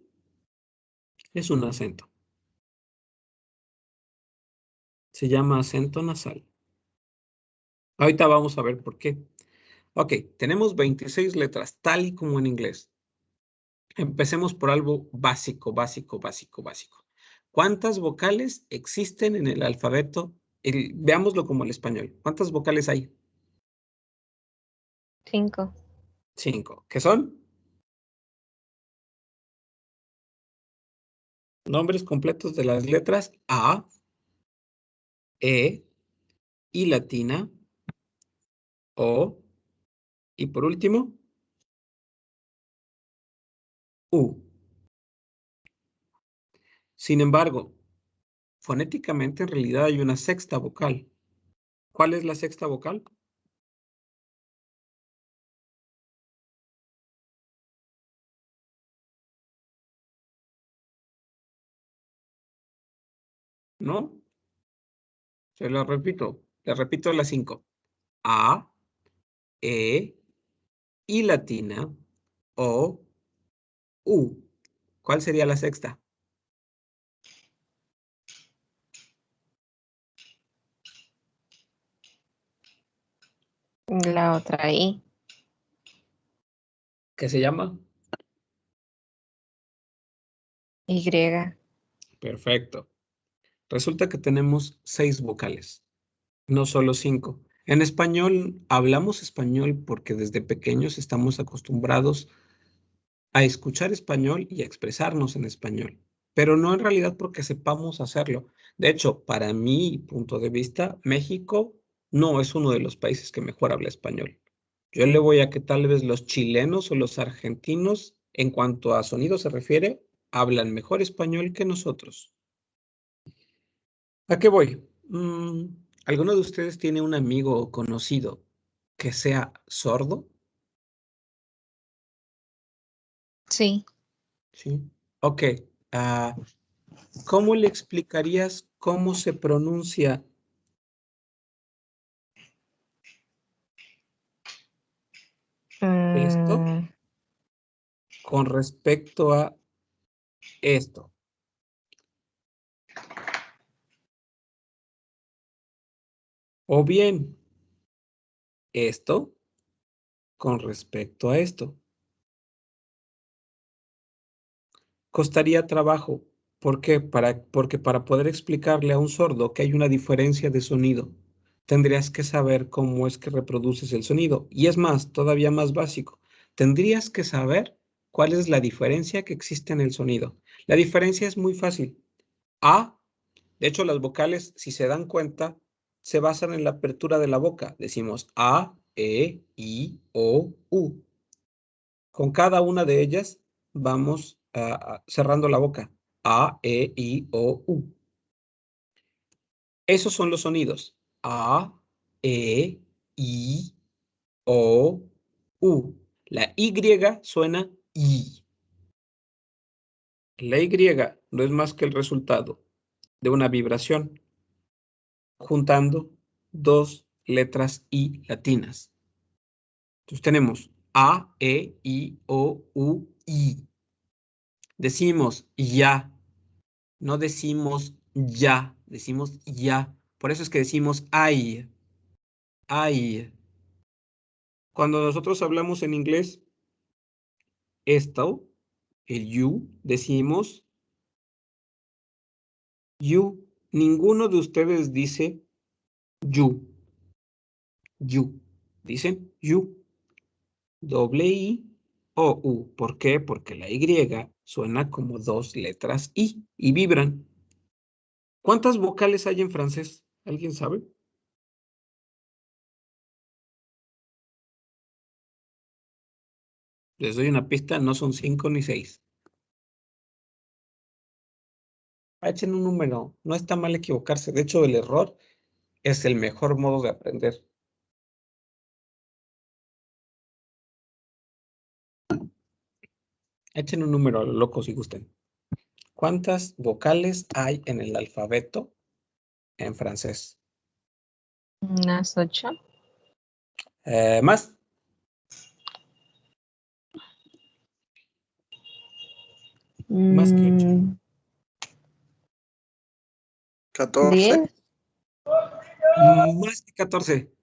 es un acento. Se llama acento nasal. Ahorita vamos a ver por qué. Ok, tenemos 26 letras, tal y como en inglés. Empecemos por algo básico. ¿Cuántas vocales existen en el alfabeto? Veámoslo como el español. ¿Cuántas vocales hay? 5. 5. ¿Qué son? Nombres completos de las letras A, E, I latina, O, y por último, U. Sin embargo, fonéticamente en realidad hay una sexta vocal. ¿Cuál es la sexta vocal? ¿No? Se lo repito. Le repito las 5. A, E, I latina, O, U. ¿Cuál sería la sexta? La otra I. ¿Qué se llama? Y. Perfecto. Resulta que tenemos 6 vocales, no solo 5. En español, hablamos español porque desde pequeños estamos acostumbrados a escuchar español y a expresarnos en español, pero no en realidad porque sepamos hacerlo. De hecho, para mi punto de vista, México no es uno de los países que mejor habla español. Yo le voy a que tal vez los chilenos o los argentinos, en cuanto a sonido se refiere, hablan mejor español que nosotros. ¿A qué voy? ¿Alguno de ustedes tiene un amigo o conocido que sea sordo? Sí. Sí. Ok. ¿Cómo le explicarías cómo se pronuncia esto Mm, con respecto a esto? O bien, esto con respecto a esto. Costaría trabajo. ¿Por qué? Porque para poder explicarle a un sordo que hay una diferencia de sonido, tendrías que saber cómo es que reproduces el sonido. Y es más, todavía más básico, tendrías que saber cuál es la diferencia que existe en el sonido. La diferencia es muy fácil. A, de hecho, las vocales, si se dan cuenta, se basan en la apertura de la boca. Decimos A, E, I, O, U. Con cada una de ellas vamos cerrando la boca. A, E, I, O, U. Esos son los sonidos. A, E, I, O, U. La Y suena I. La Y no es más que el resultado de una vibración juntando dos letras I latinas. Entonces tenemos A, E, I, O, U, I. Decimos ya, no decimos ya, decimos ya. Por eso es que decimos ay, ay. Cuando nosotros hablamos en inglés, esto, el you, decimos you. Ninguno de ustedes dice you, you. Dicen you. Doble I o U. ¿Por qué? Porque la Y suena como dos letras I y vibran. ¿Cuántas vocales hay en francés? ¿Alguien sabe? Les doy una pista, no son 5 ni 6. Echen un número, no está mal equivocarse. De hecho, el error es el mejor modo de aprender. Echen un número a lo loco si gusten. ¿Cuántas vocales hay en el alfabeto en francés? unas 8. Más. Más que 8. 14. 10. Más que 14.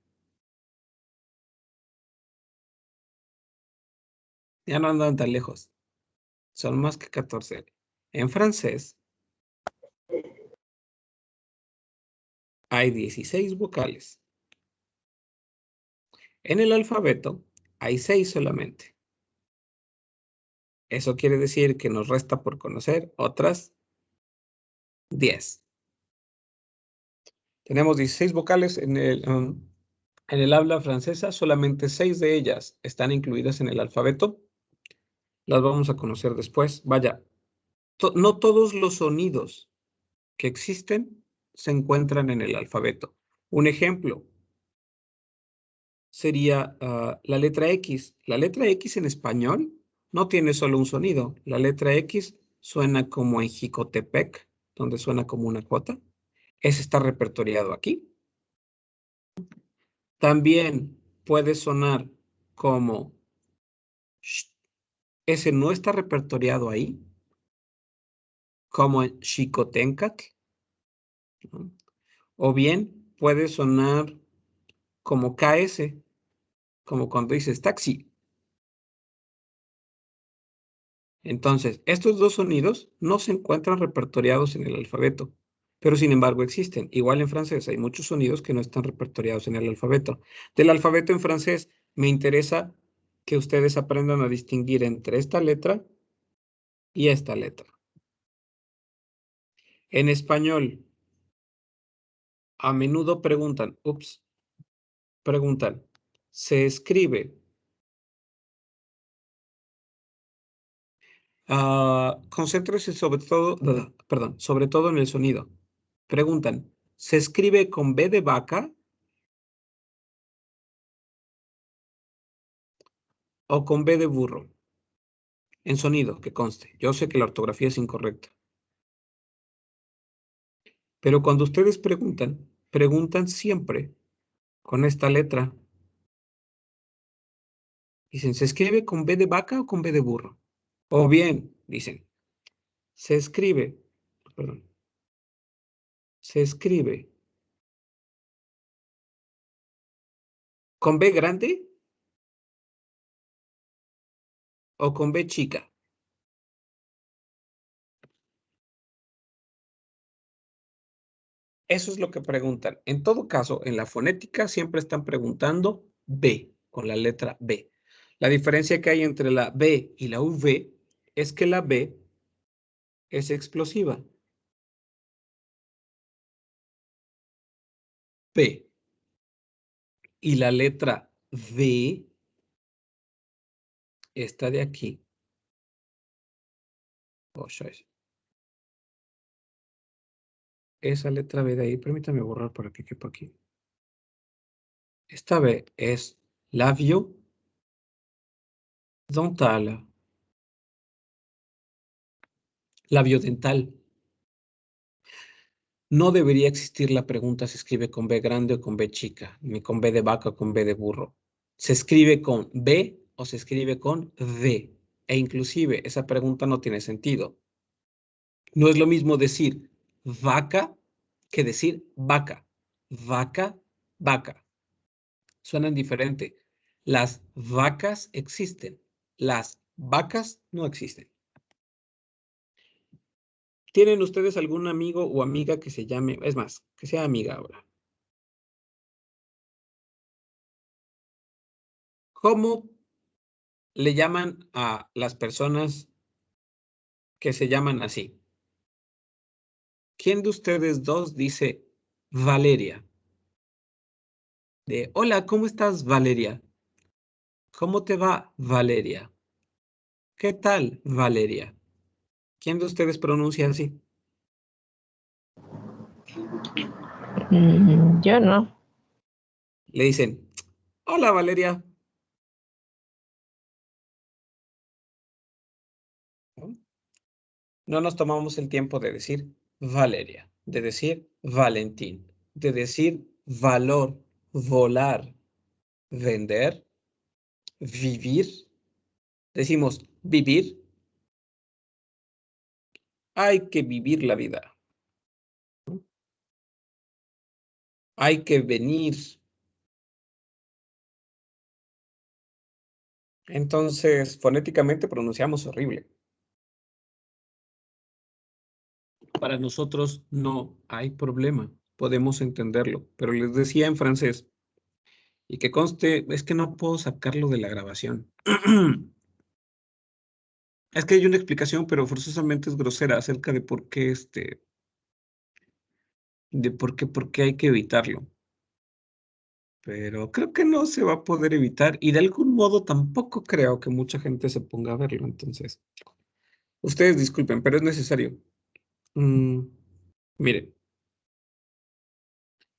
Ya no andan tan lejos. Son más que 14. En francés hay 16 vocales. En el alfabeto hay 6 solamente. Eso quiere decir que nos resta por conocer otras 10. Tenemos 16 vocales en el habla francesa, solamente 6 de ellas están incluidas en el alfabeto. Las vamos a conocer después. Vaya, no todos los sonidos que existen se encuentran en el alfabeto. Un ejemplo sería la letra X. La letra X en español no tiene solo un sonido. La letra X suena como en Jicotepec, donde suena como una J. Ese está repertoriado aquí. También puede sonar como sh. Ese no está repertoriado ahí, como en Xicoténcac, ¿no? O bien puede sonar como KS, como cuando dices taxi. Entonces, estos dos sonidos no se encuentran repertoriados en el alfabeto, pero sin embargo existen. Igual en francés hay muchos sonidos que no están repertoriados en el alfabeto. Del alfabeto en francés me interesa que ustedes aprendan a distinguir entre esta letra y esta letra. En español, a menudo preguntan, ¿se escribe? Concéntrese sobre todo en el sonido. Preguntan, ¿se escribe con B de vaca o con B de burro? En sonido, que conste. Yo sé que la ortografía es incorrecta. Pero cuando ustedes preguntan siempre con esta letra. Dicen, ¿se escribe con B de vaca o con B de burro? O bien, dicen, se escribe ¿con B grande o con B chica? Eso es lo que preguntan. En todo caso, en la fonética siempre están preguntando B, con la letra B. La diferencia que hay entre la B y la V es que la B es explosiva. B. Y la letra V, esta de aquí. Esa letra B de ahí, permítame borrar para que quepa aquí. Esta B es labio dental. Labio dental. No debería existir la pregunta se escribe con B grande o con B chica, ni con B de vaca o con B de burro. Se escribe con B o se escribe con D. E inclusive esa pregunta no tiene sentido. No es lo mismo decir vaca que decir vaca. Vaca, vaca. Suenan diferente. Las vacas existen. Las vacas no existen. ¿Tienen ustedes algún amigo o amiga que se llame, es más, que sea amiga ahora? ¿Cómo le llaman a las personas que se llaman así? ¿Quién de ustedes dos dice Valeria? Hola, ¿cómo estás, Valeria? ¿Cómo te va, Valeria? ¿Qué tal, Valeria? ¿Quién de ustedes pronuncia así? Yo no. Le dicen, hola, Valeria. No nos tomamos el tiempo de decir Valeria, de decir Valentín, de decir valor, volar, vender, vivir. Decimos vivir. Hay que vivir la vida. Hay que venir. Entonces, fonéticamente pronunciamos horrible. Para nosotros no hay problema. Podemos entenderlo. Pero les decía en francés, y que conste, es que no puedo sacarlo de la grabación. Es que hay una explicación, pero forzosamente es grosera acerca de por qué de por qué hay que evitarlo. Pero creo que no se va a poder evitar y de algún modo tampoco creo que mucha gente se ponga a verlo. Entonces, ustedes disculpen, pero es necesario. Miren,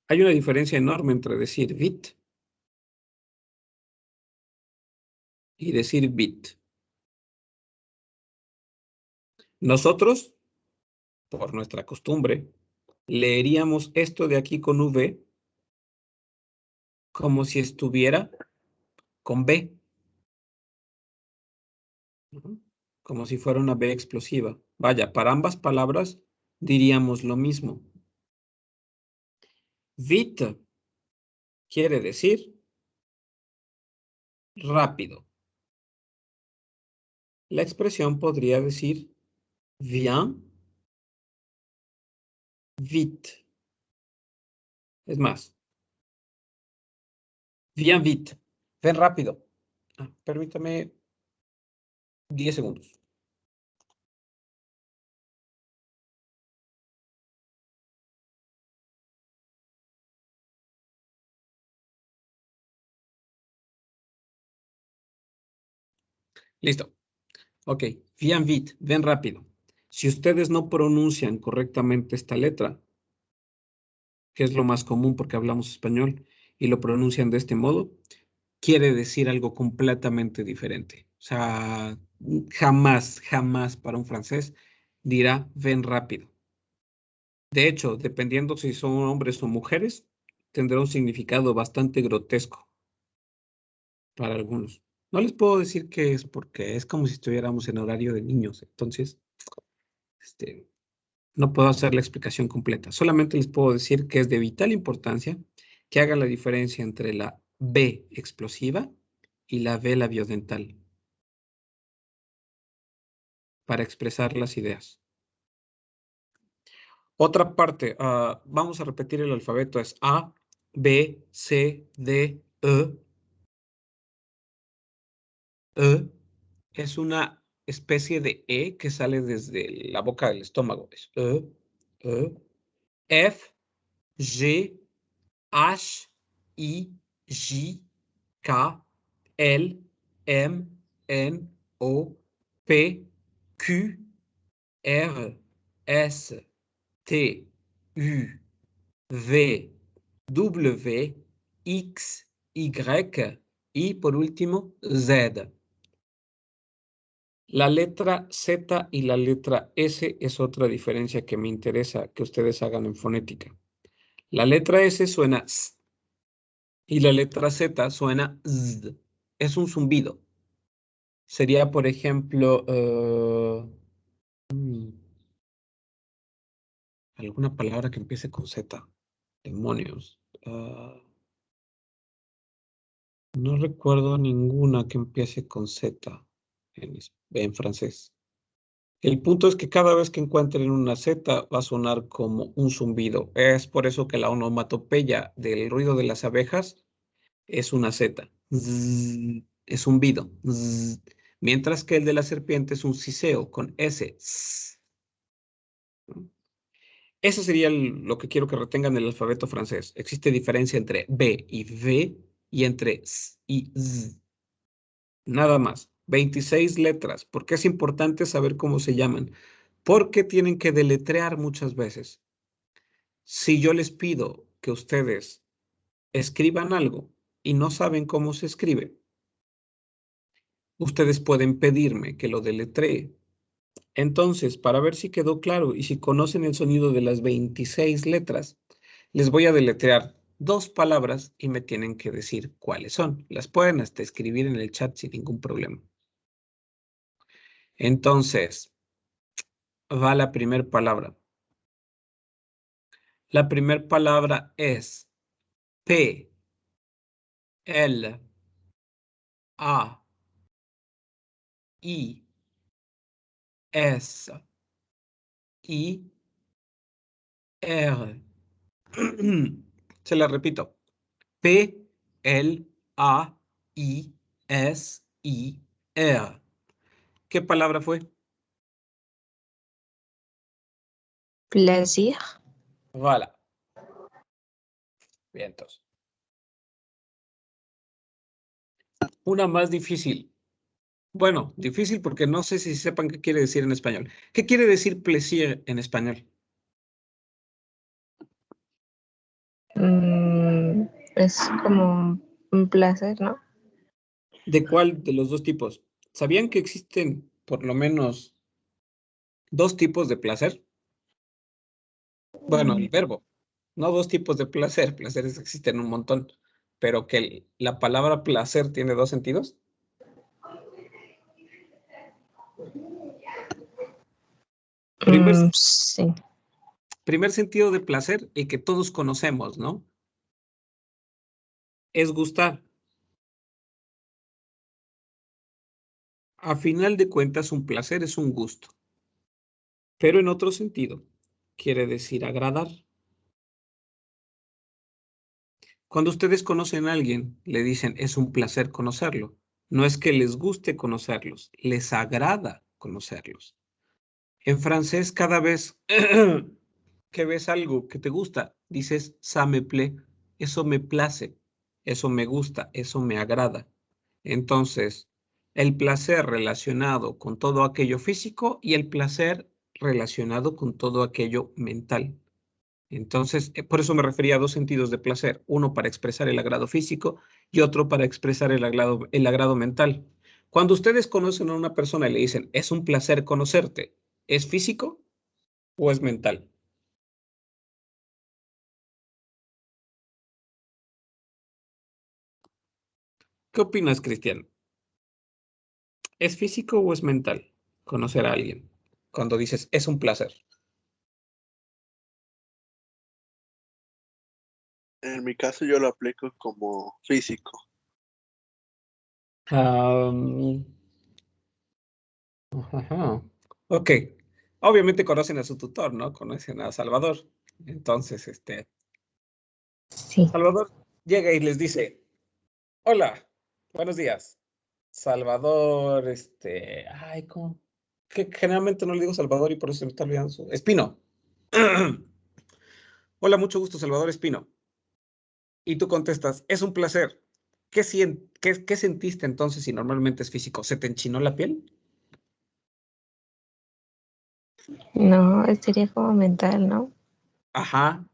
hay una diferencia enorme entre decir bit y decir bit. Nosotros, por nuestra costumbre, leeríamos esto de aquí con V como si estuviera con B, ¿no? Como si fuera una B explosiva. Vaya, para ambas palabras diríamos lo mismo. Bit quiere decir rápido. La expresión podría decir viens vite. Es más, viens vite. Ven rápido. Permítame 10 segundos. Listo. Ok, viens vite, ven rápido. Si ustedes no pronuncian correctamente esta letra, que es lo más común porque hablamos español, y lo pronuncian de este modo, quiere decir algo completamente diferente. O sea, jamás, jamás para un francés dirá ven rápido. De hecho, dependiendo si son hombres o mujeres, tendrá un significado bastante grotesco para algunos. No les puedo decir qué es porque es como si estuviéramos en horario de niños. Entonces, no puedo hacer la explicación completa. Solamente les puedo decir que es de vital importancia que hagan la diferencia entre la B explosiva y la B labiodental para expresar las ideas. Otra parte, vamos a repetir el alfabeto, es A, B, C, D, E. E es una especie de E que sale desde la boca del estómago. Es E, E. F, G, H, I, J, K, L, M, N, O, P, Q, R, S, T, U, V, W, X, Y y por último Z. La letra Z y la letra S es otra diferencia que me interesa que ustedes hagan en fonética. La letra S suena S y la letra Z suena Z. Es un zumbido. Sería, por ejemplo, alguna palabra que empiece con Z. Demonios. No recuerdo ninguna que empiece con Z en francés. El punto es que cada vez que encuentren una Z va a sonar como un zumbido. Es por eso que la onomatopeya del ruido de las abejas es una Z. Zzz, es zumbido. Zzz. Mientras que el de la serpiente es un siseo con S. Zzz. Eso sería lo que quiero que retengan del alfabeto francés. Existe diferencia entre B y V y entre S y Z. Nada más. 26 letras. ¿Por qué es importante saber cómo se llaman? Porque tienen que deletrear muchas veces. Si yo les pido que ustedes escriban algo y no saben cómo se escribe, ustedes pueden pedirme que lo deletree. Entonces, para ver si quedó claro y si conocen el sonido de las 26 letras, les voy a deletrear 2 palabras y me tienen que decir cuáles son. Las pueden hasta escribir en el chat sin ningún problema. Entonces, va la primera palabra. La primera palabra es P, L, A, I, S, I, R. Se la repito. P, L, A, I, S, I, R. ¿Qué palabra fue? Plaisir. Voilà. Bien, entonces. Una más difícil. Bueno, difícil porque no sé si sepan qué quiere decir en español. ¿Qué quiere decir plaisir en español? Es como un placer, ¿no? ¿De cuál de los dos tipos? ¿Sabían que existen por lo menos dos tipos de placer? Bueno, el verbo. No dos tipos de placer. Placeres existen un montón. Pero que la palabra placer tiene dos sentidos. Primer, Sí. primer sentido de placer y que todos conocemos, ¿no? Es gustar. A final de cuentas, un placer es un gusto. Pero en otro sentido, quiere decir agradar. Cuando ustedes conocen a alguien, le dicen, es un placer conocerlo. No es que les guste conocerlos, les agrada conocerlos. En francés, cada vez que ves algo que te gusta, dices, ça me plaît, eso me place, eso me gusta, eso me agrada. Entonces, el placer relacionado con todo aquello físico y el placer relacionado con todo aquello mental. Entonces, por eso me refería a dos sentidos de placer, uno para expresar el agrado físico y otro para expresar el agrado mental. Cuando ustedes conocen a una persona y le dicen, es un placer conocerte, ¿es físico o es mental? ¿Qué opinas, Cristian? ¿Es físico o es mental conocer a alguien? Cuando dices, es un placer. En mi caso yo lo aplico como físico. Ajá. Ok. Obviamente conocen a su tutor, ¿no? Conocen a Salvador. Entonces, Sí. Salvador llega y les dice, hola, buenos días. Salvador, ay, ¿cómo? Que generalmente no le digo Salvador y por eso se me está olvidando su... Espino. Hola, mucho gusto, Salvador Espino. Y tú contestas, es un placer. ¿Qué sentiste entonces si normalmente es físico? ¿Se te enchinó la piel? No, sería como mental, ¿no? Ajá,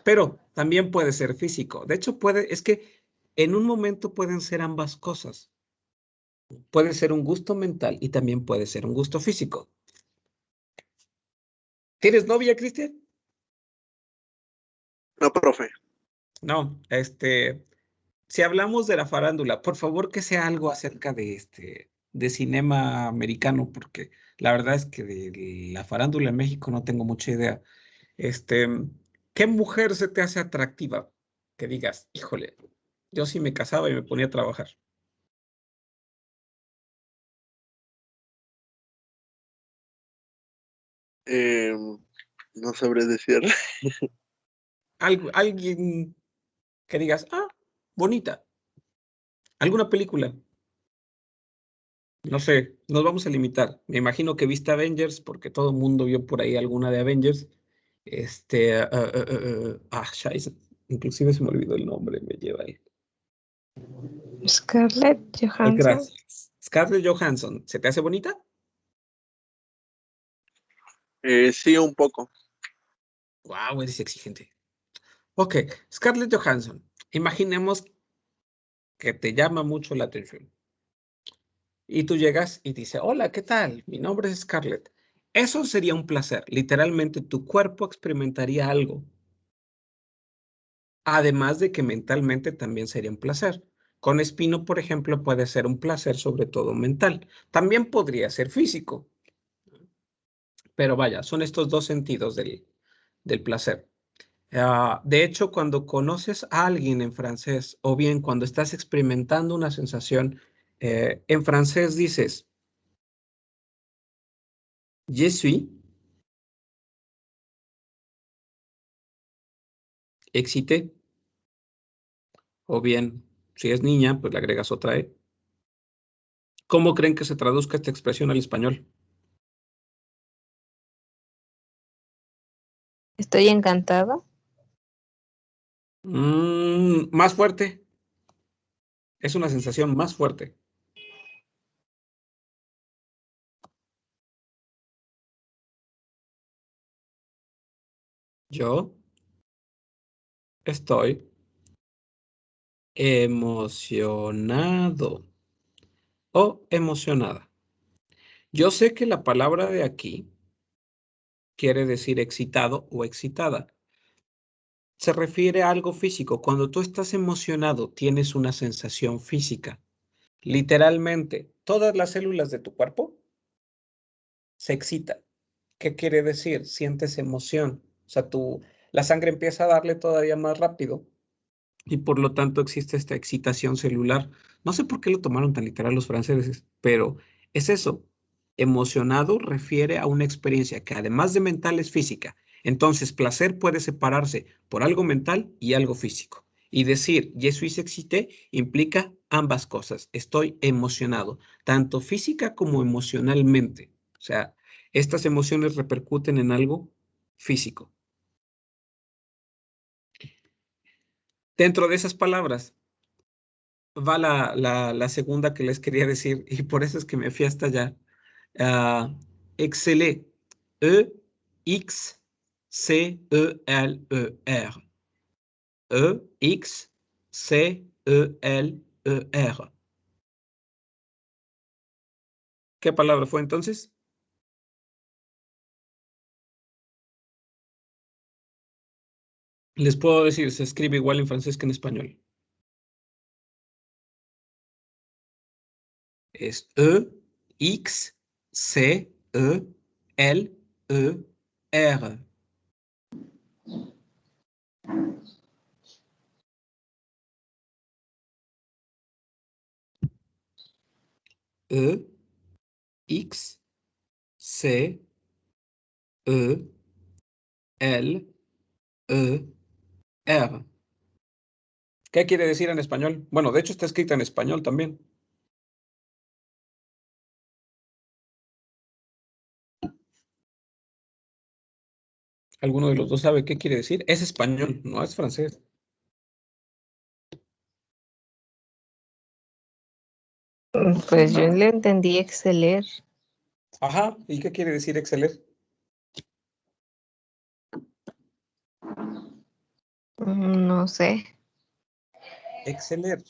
pero también puede ser físico. De hecho, es que en un momento pueden ser ambas cosas. Puede ser un gusto mental y también puede ser un gusto físico. ¿Tienes novia, Cristian? No, profe. No, si hablamos de la farándula, por favor que sea algo acerca de cinema americano, porque la verdad es que de la farándula en México no tengo mucha idea. Este, ¿Qué mujer se te hace atractiva? Que digas, híjole, yo sí me casaba y me ponía a trabajar. No sabré decir. Alguien que digas, ah, bonita. ¿Alguna película? No sé, nos vamos a limitar. Me imagino que viste Avengers porque todo el mundo vio por ahí alguna de Avengers. Scheiße. Inclusive se me olvidó el nombre, me lleva ahí. Scarlett Johansson. Gracias. Scarlett Johansson, ¿se te hace bonita? Sí, un poco. Wow, eres exigente. Ok, Scarlett Johansson. Imaginemos que te llama mucho la atención. Y tú llegas y dices, hola, ¿qué tal? Mi nombre es Scarlett. Eso sería un placer. Literalmente tu cuerpo experimentaría algo. Además de que mentalmente también sería un placer. Con Espino, por ejemplo, puede ser un placer sobre todo mental. También podría ser físico. Pero vaya, son estos dos sentidos del placer. De hecho, cuando conoces a alguien en francés o bien cuando estás experimentando una sensación, en francés dices, je suis excité, o bien, si es niña, pues le agregas otra E. ¿Cómo creen que se traduzca esta expresión al español? Estoy encantado. Más fuerte. Es una sensación más fuerte. Yo estoy emocionado o emocionada. Yo sé que la palabra de aquí quiere decir excitado o excitada. Se refiere a algo físico. Cuando tú estás emocionado, tienes una sensación física. Literalmente, todas las células de tu cuerpo se excitan. ¿Qué quiere decir? Sientes emoción. O sea, la sangre empieza a darle todavía más rápido y por lo tanto existe esta excitación celular. No sé por qué lo tomaron tan literal los franceses, pero es eso. Emocionado refiere a una experiencia que además de mental es física. Entonces, placer puede separarse por algo mental y algo físico. Y decir, je suis excité implica ambas cosas. Estoy emocionado, tanto física como emocionalmente. O sea, estas emociones repercuten en algo físico. Dentro de esas palabras va la segunda que les quería decir y por eso es que me fui hasta allá. Exceler. E-X-C-E-L-E-R. E-X-C-E-L-E-R. ¿Qué palabra fue entonces? Les puedo decir, se escribe igual en francés que en español. Es E-X-C-E-L-E-R. E-X-C-E-L-E-R. ¿Qué quiere decir en español? Bueno, de hecho está escrita en español también. ¿Alguno de los dos sabe qué quiere decir? Es español, no es francés. Pues yo le entendí exceler. Ajá, ¿y qué quiere decir exceler? No sé. Exceler.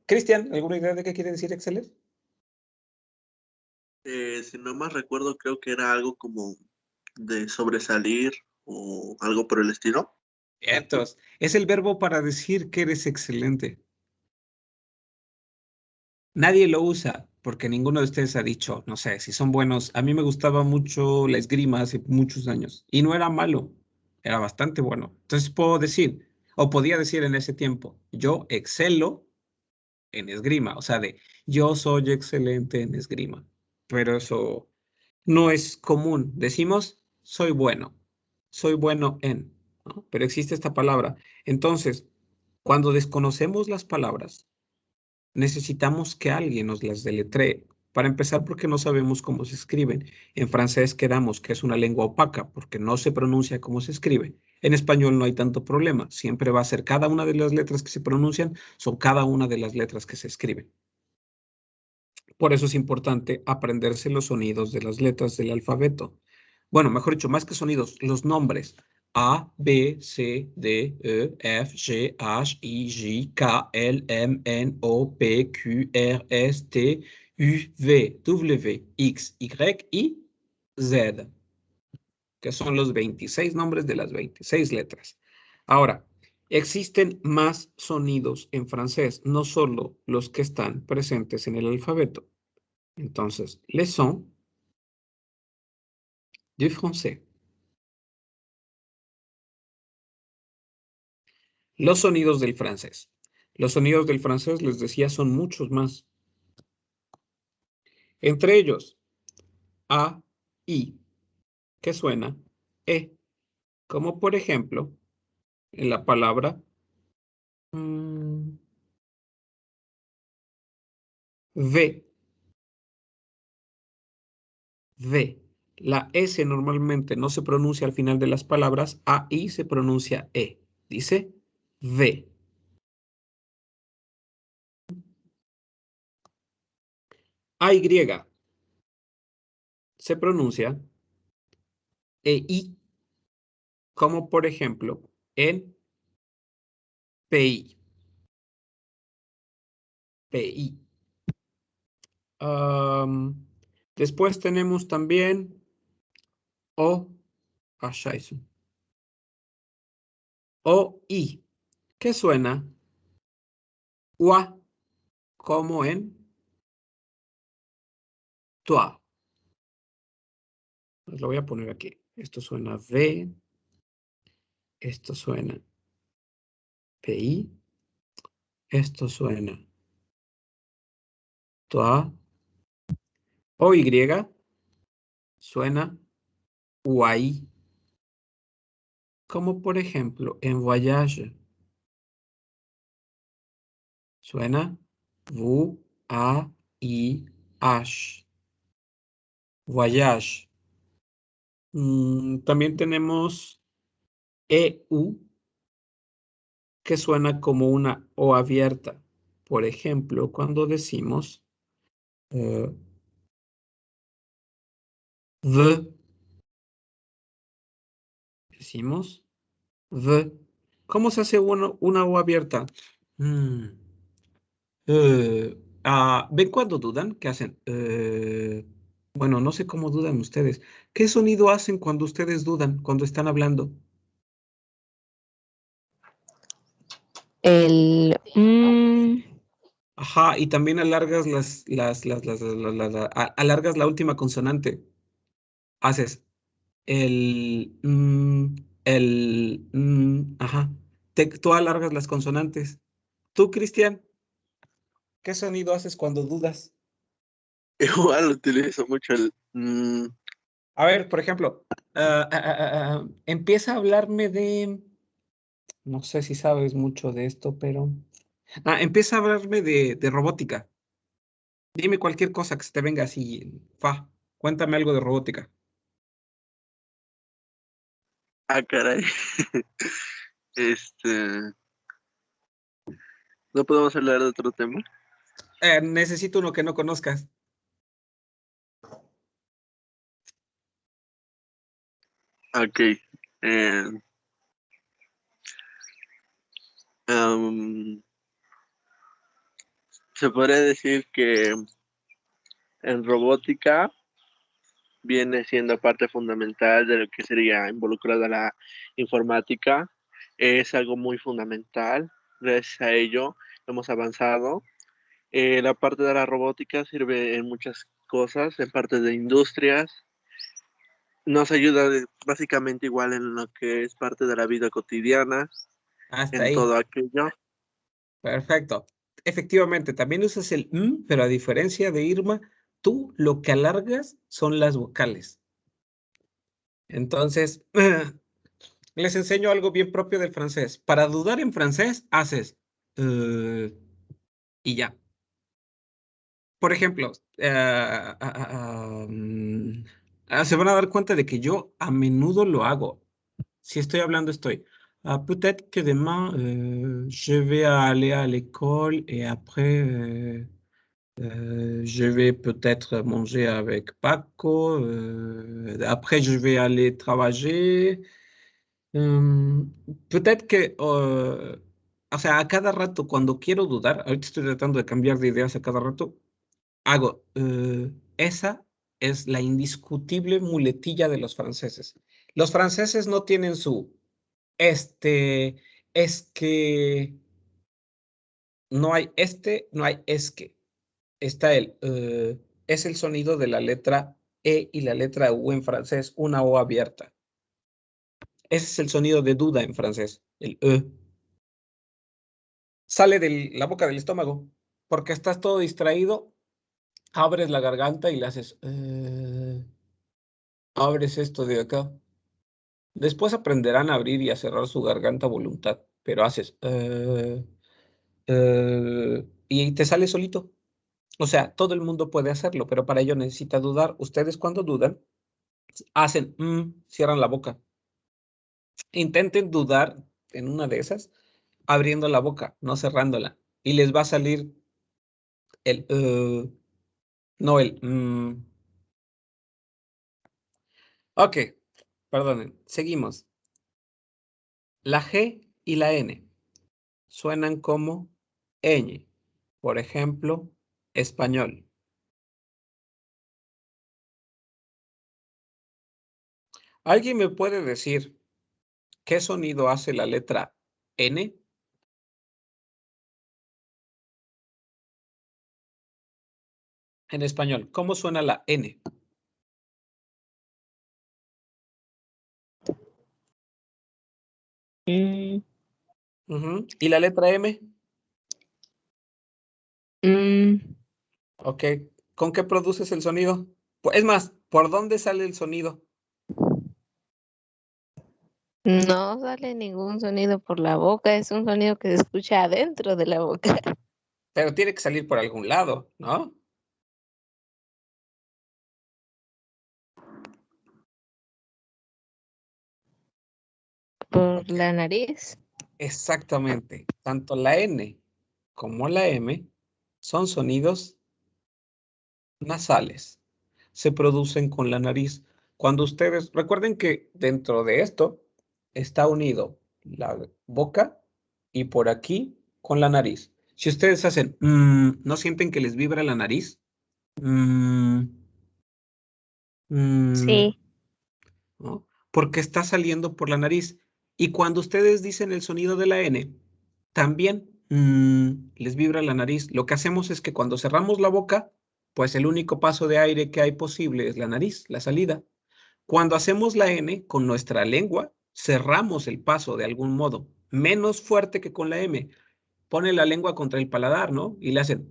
Cristian, ¿alguna idea de qué quiere decir exceler? Si no más recuerdo, creo que era algo como de sobresalir o algo por el estilo. Entonces, es el verbo para decir que eres excelente. Nadie lo usa porque ninguno de ustedes ha dicho, no sé, si son buenos. A mí me gustaba mucho la esgrima hace muchos años y no era malo, era bastante bueno. Entonces puedo decir, o podía decir en ese tiempo, yo excelo en esgrima, o sea, de yo soy excelente en esgrima, pero eso no es común. Decimos, soy bueno en, ¿no? Pero existe esta palabra. Entonces, cuando desconocemos las palabras, necesitamos que alguien nos las deletree. Para empezar, porque no sabemos cómo se escriben. En francés quedamos que es una lengua opaca porque no se pronuncia como se escribe. En español no hay tanto problema. Siempre va a ser cada una de las letras que se pronuncian, son cada una de las letras que se escriben. Por eso es importante aprenderse los sonidos de las letras del alfabeto. Bueno, mejor dicho, más que sonidos, los nombres. A, B, C, D, E, F, G, H, I, J, K, L, M, N, O, P, Q, R, S, T, U, V, W, X, Y y Z, que son los 26 nombres de las 26 letras. Ahora, existen más sonidos en francés, no solo los que están presentes en el alfabeto. Entonces, les sons du français. Los sonidos del francés. Los sonidos del francés, les decía, son muchos más. Entre ellos, A, I, que suena E, como por ejemplo en la palabra V. V. La S normalmente no se pronuncia al final de las palabras, A, I se pronuncia E. Dice V. AY se pronuncia EI, como por ejemplo en PI. PI. Después tenemos también O. Scheiße. OI, que suena UA, como en TUA. Lo voy a poner aquí. Esto suena V. Esto suena PI. Esto suena TUA. OY suena UAI. Como por ejemplo en voyage. Suena V-A-I-H. Voyage. También tenemos EU, que suena como una O abierta. Por ejemplo, cuando decimos the, decimos the. ¿Cómo se hace una O abierta? ¿Ven cuando dudan? ¿Qué hacen? Bueno, no sé cómo dudan ustedes. ¿Qué sonido hacen cuando ustedes dudan, cuando están hablando? El Ajá, y también alargas alargas la última consonante. Haces ajá. Tú alargas las consonantes. Tú, Cristian, ¿qué sonido haces cuando dudas? Igual utilizo mucho el... A ver, por ejemplo, empieza a hablarme de, no sé si sabes mucho de esto, pero... empieza a hablarme de robótica. Dime cualquier cosa que se te venga así. Cuéntame algo de robótica. caray. ¿No podemos hablar de otro tema? Necesito uno que no conozcas. Ok. Se podría decir que en robótica viene siendo parte fundamental de lo que sería involucrada la informática. Es algo muy fundamental. Gracias a ello hemos avanzado. La parte de la robótica sirve en muchas cosas, en parte de industrias. Nos ayuda básicamente igual en lo que es parte de la vida cotidiana, Hasta en ahí. todo aquello. Perfecto. Efectivamente, también usas el pero a diferencia de Irma, tú lo que alargas son las vocales. Entonces, les enseño algo bien propio del francés. Para dudar en francés, haces y ya. Por ejemplo, se van a dar cuenta de que yo a menudo lo hago. Si estoy hablando, estoy. Peut-être que demain, je vais aller à l'école et après, je vais peut-être manger avec Paco. Après, je vais aller travailler. Peut-être que, o sea, a cada rato, cuando quiero dudar, ahorita estoy tratando de cambiar de ideas a cada rato, hago, esa es la indiscutible muletilla de los franceses. Los franceses no tienen su, es que, no hay no hay es que. Está es el sonido de la letra E y la letra U en francés, una O abierta. Ese es el sonido de duda en francés, el E. Sale de la boca del estómago, porque estás todo distraído, abres la garganta y le haces, abres esto de acá. Después aprenderán a abrir y a cerrar su garganta a voluntad, pero haces, y te sale solito. O sea, todo el mundo puede hacerlo, pero para ello necesita dudar. Ustedes cuando dudan, hacen, cierran la boca. Intenten dudar en una de esas, abriendo la boca, no cerrándola. Y les va a salir el no el Ok, perdonen, seguimos. La G y la N suenan como ñ. Por ejemplo, español. ¿Alguien me puede decir qué sonido hace la letra N? En español, ¿cómo suena la N? ¿Y la letra M? Ok. ¿Con qué produces el sonido? Es más, ¿por dónde sale el sonido? No sale ningún sonido por la boca, es un sonido que se escucha adentro de la boca. Pero tiene que salir por algún lado, ¿no? Por la nariz. Exactamente. Tanto la N como la M son sonidos nasales. Se producen con la nariz. Cuando ustedes, recuerden que dentro de esto está unido la boca y por aquí con la nariz. Si ustedes hacen, ¿no sienten que les vibra la nariz? Mm, mm, Sí. ¿no? Porque está saliendo por la nariz. Y cuando ustedes dicen el sonido de la N, también les vibra la nariz. Lo que hacemos es que cuando cerramos la boca, pues el único paso de aire que hay posible es la nariz, la salida. Cuando hacemos la N con nuestra lengua, cerramos el paso de algún modo, menos fuerte que con la M. Pone la lengua contra el paladar, ¿no? Y le hacen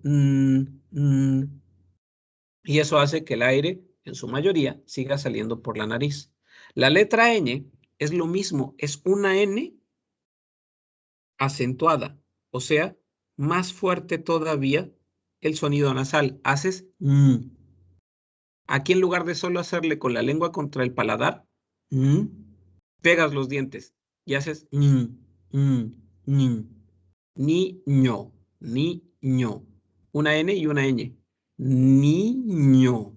y eso hace que el aire, en su mayoría, siga saliendo por la nariz. La letra ñ es lo mismo, es una N acentuada, o sea, más fuerte todavía el sonido nasal. Haces Aquí en lugar de solo hacerle con la lengua contra el paladar, pegas los dientes y haces niño, niño. Una N y una ñ. Niño.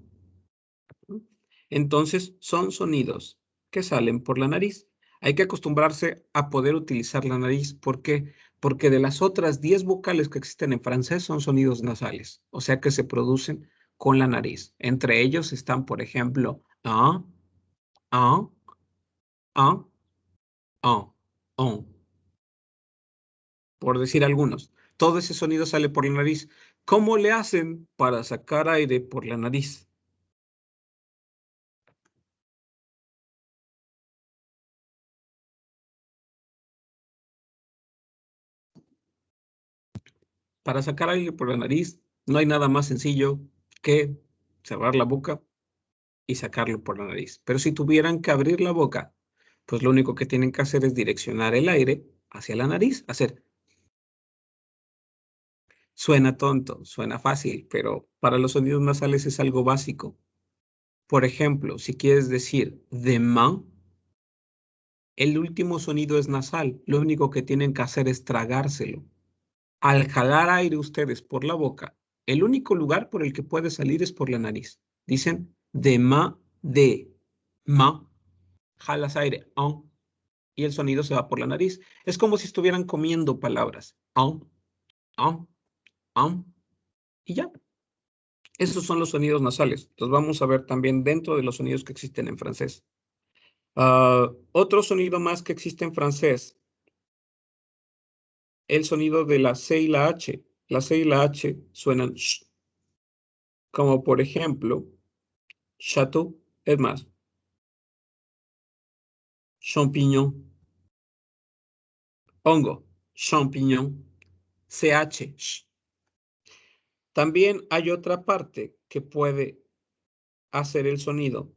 Entonces, son sonidos que salen por la nariz. Hay que acostumbrarse a poder utilizar la nariz. ¿Por qué? Porque de las otras 10 vocales que existen en francés son sonidos nasales, o sea que se producen con la nariz. Entre ellos están, por ejemplo, ah, ah, por decir algunos. Todo ese sonido sale por la nariz. ¿Cómo le hacen para sacar aire por la nariz? Para sacar aire por la nariz no hay nada más sencillo que cerrar la boca y sacarlo por la nariz. Pero si tuvieran que abrir la boca, pues lo único que tienen que hacer es direccionar el aire hacia la nariz, hacer. Suena tonto, suena fácil, pero para los sonidos nasales es algo básico. Por ejemplo, si quieres decir demain, el último sonido es nasal. Lo único que tienen que hacer es tragárselo. Al jalar aire ustedes por la boca, el único lugar por el que puede salir es por la nariz. Dicen de ma, jalas aire, y el sonido se va por la nariz. Es como si estuvieran comiendo palabras. Y ya. Esos son los sonidos nasales. Los vamos a ver también dentro de los sonidos que existen en francés. Otro sonido más que existe en francés, el sonido de la C y la H. La C y la H suenan sh, como por ejemplo, chateau, es más, champignon, hongo, champignon, CH. Sh. También hay otra parte que puede hacer el sonido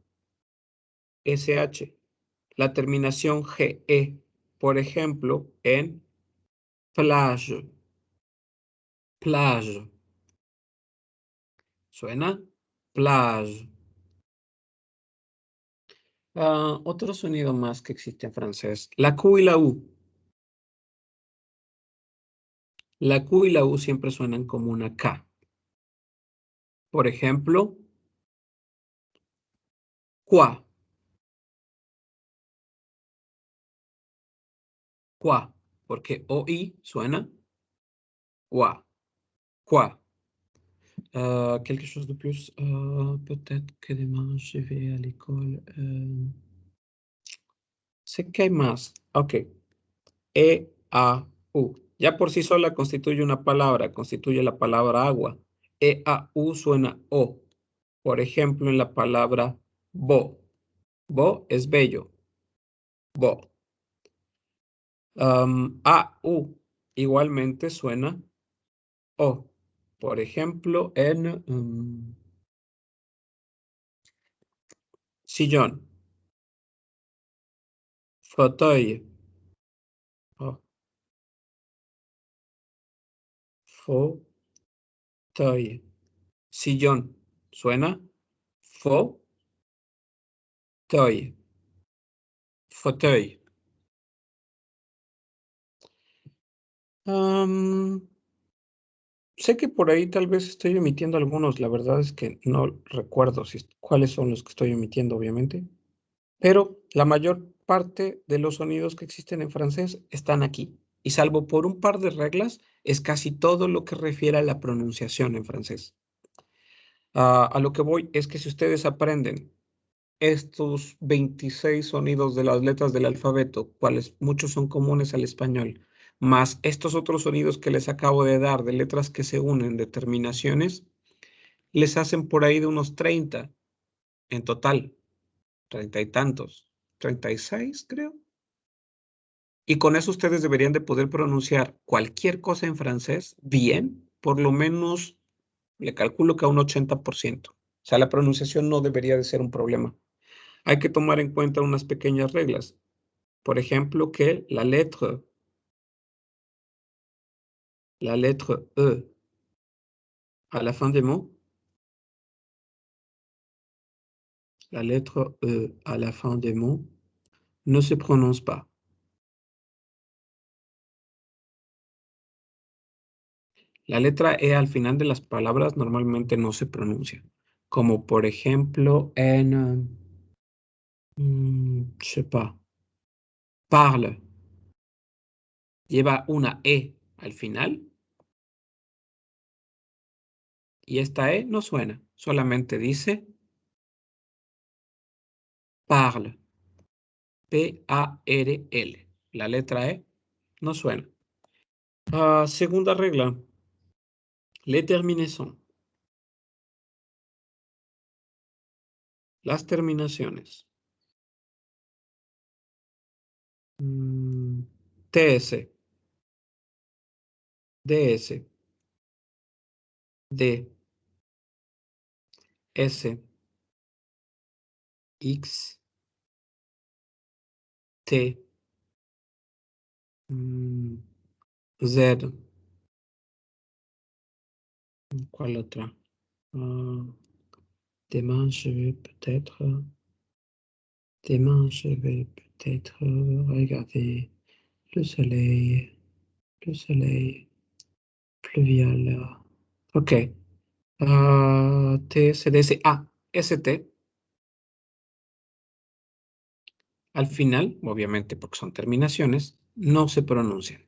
SH, la terminación GE, por ejemplo, en plage, plage. ¿Suena? Plage. Otro sonido más que existe en francés, la Q y la U. La Q y la U siempre suenan como una K. Por ejemplo, qua. Qua. Porque OI suena qua. Qua. Quelque chose de plus. Peut-être que demain je vais à l'école. Sé que hay más. Ok. E, A, U. Ya por sí sola constituye una palabra, constituye la palabra agua. E, A, U suena O. Por ejemplo, en la palabra bo. Bo es bello. Bo. A, U igualmente suena O. Por ejemplo, en sillón. Fauteuil. Oh, fauteuil. Sillón. ¿Suena? Fauteuil. Fauteuil. Sé que por ahí tal vez estoy omitiendo algunos. La verdad es que no recuerdo cuáles son los que estoy omitiendo, obviamente. Pero la mayor parte de los sonidos que existen en francés están aquí. Y salvo por un par de reglas, es casi todo lo que refiere a la pronunciación en francés. A lo que voy es que si ustedes aprenden estos 26 sonidos de las letras del alfabeto, cuales muchos son comunes al español, más estos otros sonidos que les acabo de dar de letras que se unen de terminaciones, les hacen por ahí de unos 30 en total, 30 y tantos, 36 creo. Y con eso ustedes deberían de poder pronunciar cualquier cosa en francés bien, por lo menos le calculo que a un 80%. O sea, la pronunciación no debería de ser un problema. Hay que tomar en cuenta unas pequeñas reglas. Por ejemplo, que la letra E à la fin des mots, la lettre E à la fin des mots ne se prononce pas. La letra E al final de las palabras normalmente no se pronuncia. Como por ejemplo en, je sais pas, parle. Lleva una E al final y esta E no suena. Solamente dice parle. P-A-R-L. La letra E no suena. Segunda regla. Les terminaisons. Las terminaciones. TS, DS, D, S, X, T, Z. ¿Cuál otra? Demain, je vais peut-être regarder le soleil pluvial. Ok. TSDS. ST. Al final, obviamente porque son terminaciones, no se pronuncian.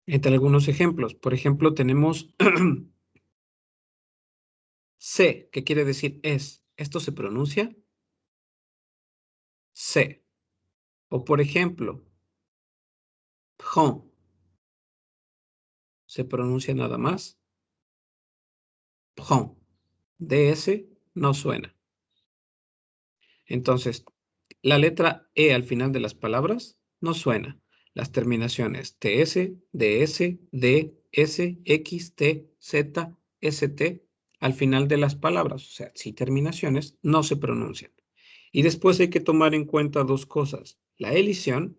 Entre algunos ejemplos, por ejemplo, tenemos C, que quiere decir es. ¿Esto se pronuncia? C. O por ejemplo, prend. ¿Se pronuncia nada más? Prend. DS no suena. Entonces, la letra E al final de las palabras no suena. Las terminaciones TS, DS, D, S, X, T, Z, ST al final de las palabras, o sea, sí terminaciones, no se pronuncian. Y después hay que tomar en cuenta dos cosas. La elisión,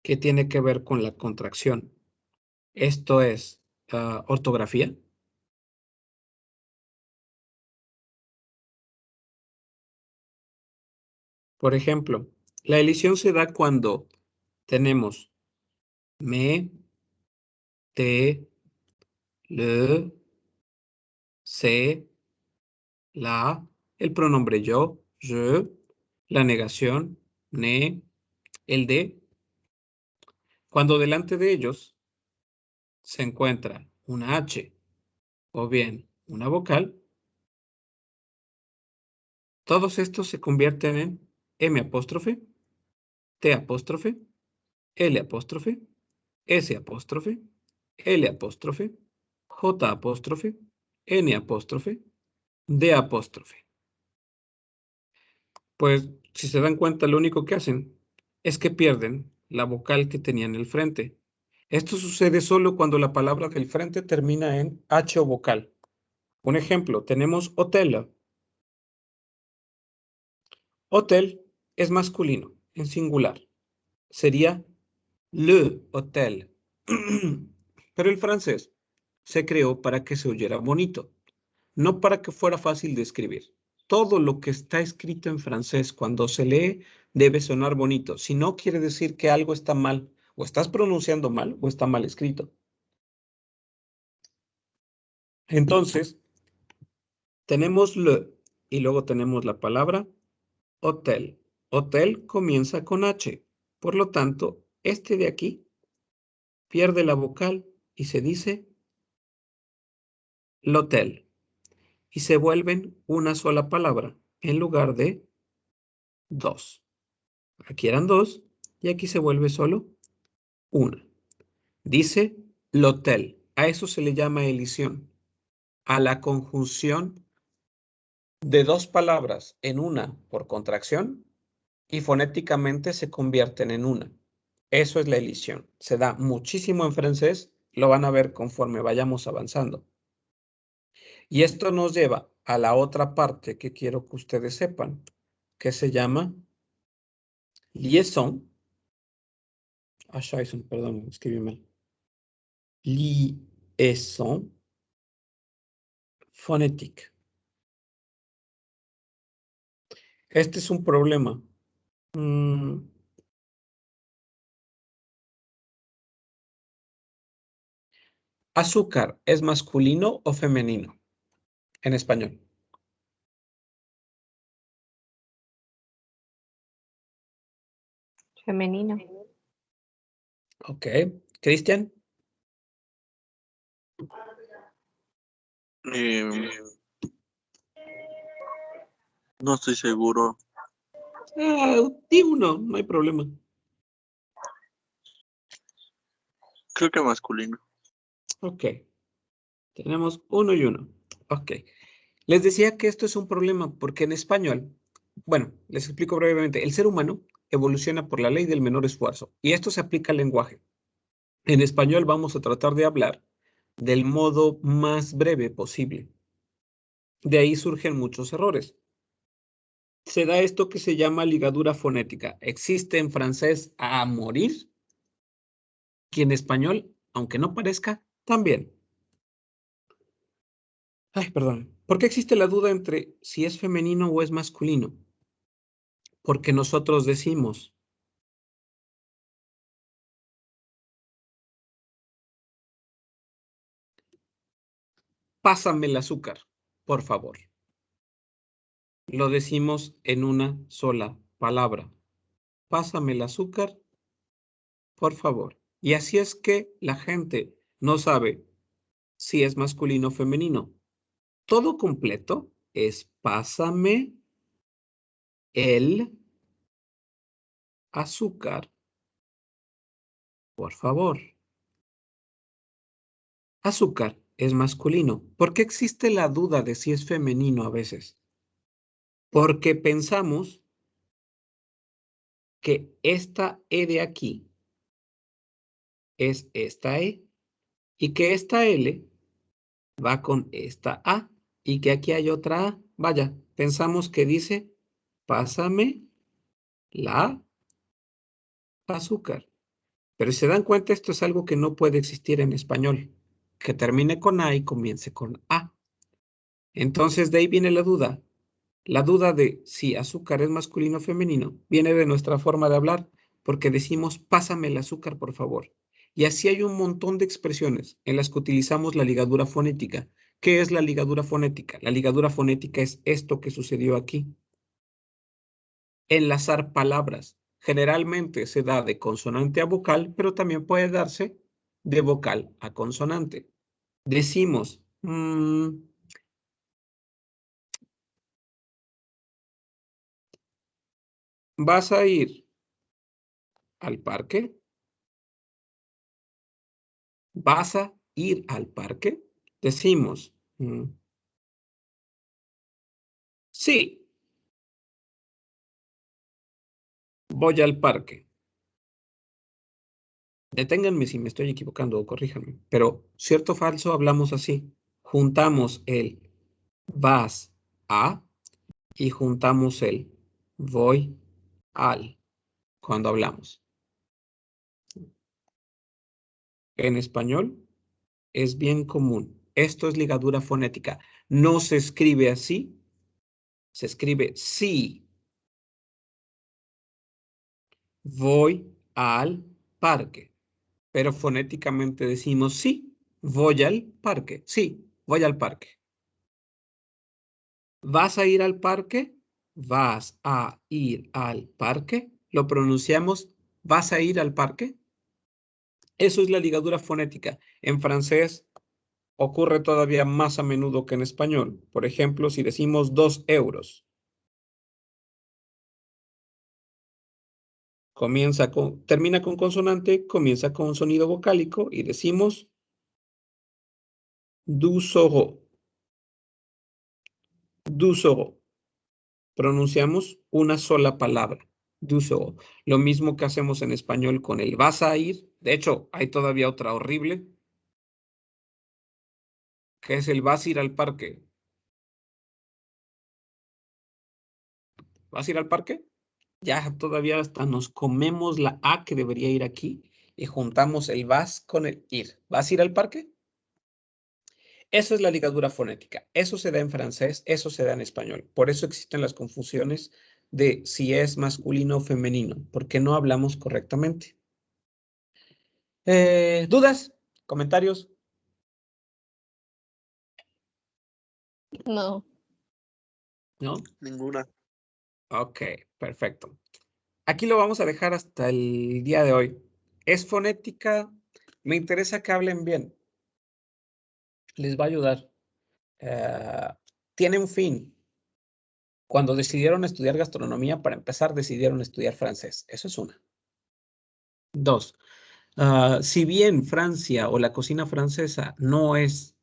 que tiene que ver con la contracción. Esto es ortografía. Por ejemplo, la elisión se da cuando tenemos me, te, le, se, la, el pronombre yo, je, la negación, ne, el de. Cuando delante de ellos se encuentra una H o bien una vocal, todos estos se convierten en M apóstrofe, T apóstrofe, L apóstrofe, S apóstrofe, L apóstrofe, J apóstrofe, N apóstrofe, D apóstrofe. Pues, si se dan cuenta, lo único que hacen es que pierden la vocal que tenían en el frente. Esto sucede solo cuando la palabra del frente termina en H o vocal. Un ejemplo, tenemos hotel. Hotel es masculino, en singular. Sería le hotel. Pero el francés se creó para que se oyera bonito, no para que fuera fácil de escribir. Todo lo que está escrito en francés cuando se lee debe sonar bonito. Si no, quiere decir que algo está mal, o estás pronunciando mal, o está mal escrito. Entonces, tenemos le y luego tenemos la palabra hotel. Hotel comienza con H. Por lo tanto, este de aquí pierde la vocal y se dice l'hotel. Y se vuelven una sola palabra en lugar de dos. Aquí eran dos y aquí se vuelve solo una. Dice l'hotel. A eso se le llama elisión. A la conjunción de dos palabras en una por contracción y fonéticamente se convierten en una. Eso es la elisión. Se da muchísimo en francés. Lo van a ver conforme vayamos avanzando. Y esto nos lleva a la otra parte que quiero que ustedes sepan, que se llama liaison. Ah, scheiße, perdón, escribí mal. Liaison phonétique. Este es un problema. ¿Azúcar es masculino o femenino en español? Femenino. Ok. ¿Cristian? No estoy seguro. Di uno, no hay problema. Creo que masculino. Ok. Tenemos uno y uno. Ok. Les decía que esto es un problema porque en español, bueno, les explico brevemente, el ser humano evoluciona por la ley del menor esfuerzo y esto se aplica al lenguaje. En español vamos a tratar de hablar del modo más breve posible. De ahí surgen muchos errores. Se da esto que se llama ligadura fonética. Existe en francés a morir y en español, aunque no parezca, también. Ay, perdón. ¿Por qué existe la duda entre si es femenino o es masculino? Porque nosotros decimos, pásame el azúcar, por favor. Lo decimos en una sola palabra. Pásame el azúcar, por favor. Y así es que la gente no sabe si es masculino o femenino. Todo completo es pásame el azúcar, por favor. Azúcar es masculino. ¿Por qué existe la duda de si es femenino a veces? Porque pensamos que esta E de aquí es esta E y que esta L va con esta A y que aquí hay otra A. Vaya, pensamos que dice, pásame la azúcar. Pero si se dan cuenta, esto es algo que no puede existir en español, que termine con A y comience con A. Entonces, de ahí viene la duda. La duda de si azúcar es masculino o femenino viene de nuestra forma de hablar, porque decimos, pásame el azúcar, por favor. Y así hay un montón de expresiones en las que utilizamos la ligadura fonética. ¿Qué es la ligadura fonética? La ligadura fonética es esto que sucedió aquí. Enlazar palabras. Generalmente se da de consonante a vocal, pero también puede darse de vocal a consonante. Decimos, ¿vas a ir al parque? ¿Vas a ir al parque? Decimos, sí, voy al parque. Deténganme si me estoy equivocando o corríjanme, pero cierto o falso hablamos así. Juntamos el vas a y juntamos el voy al cuando hablamos. En español es bien común. Esto es ligadura fonética. No se escribe así, se escribe sí. Voy al parque. Pero fonéticamente decimos sí, voy al parque. Sí, voy al parque. ¿Vas a ir al parque? ¿Vas a ir al parque? Lo pronunciamos ¿vas a ir al parque? Eso es la ligadura fonética. En francés ocurre todavía más a menudo que en español. Por ejemplo, si decimos 2 euros. Termina con consonante, comienza con un sonido vocálico y decimos 2 euros. 2 euros. Pronunciamos una sola palabra. 2 euros. Lo mismo que hacemos en español con el vas a ir. De hecho, hay todavía otra horrible, que es el vas a ir al parque. ¿Vas a ir al parque? Ya todavía hasta nos comemos la A que debería ir aquí y juntamos el vas con el ir. ¿Vas a ir al parque? Eso es la ligadura fonética. Eso se da en francés, eso se da en español. Por eso existen las confusiones de si es masculino o femenino, porque no hablamos correctamente. ¿Dudas? ¿Comentarios? No. ¿No? Ninguna. Ok, perfecto. Aquí lo vamos a dejar hasta el día de hoy. Es fonética. Me interesa que hablen bien. Les va a ayudar. Tiene un fin. Cuando decidieron estudiar gastronomía, para empezar, decidieron estudiar francés. Eso es una. Dos, si bien Francia o la cocina francesa no es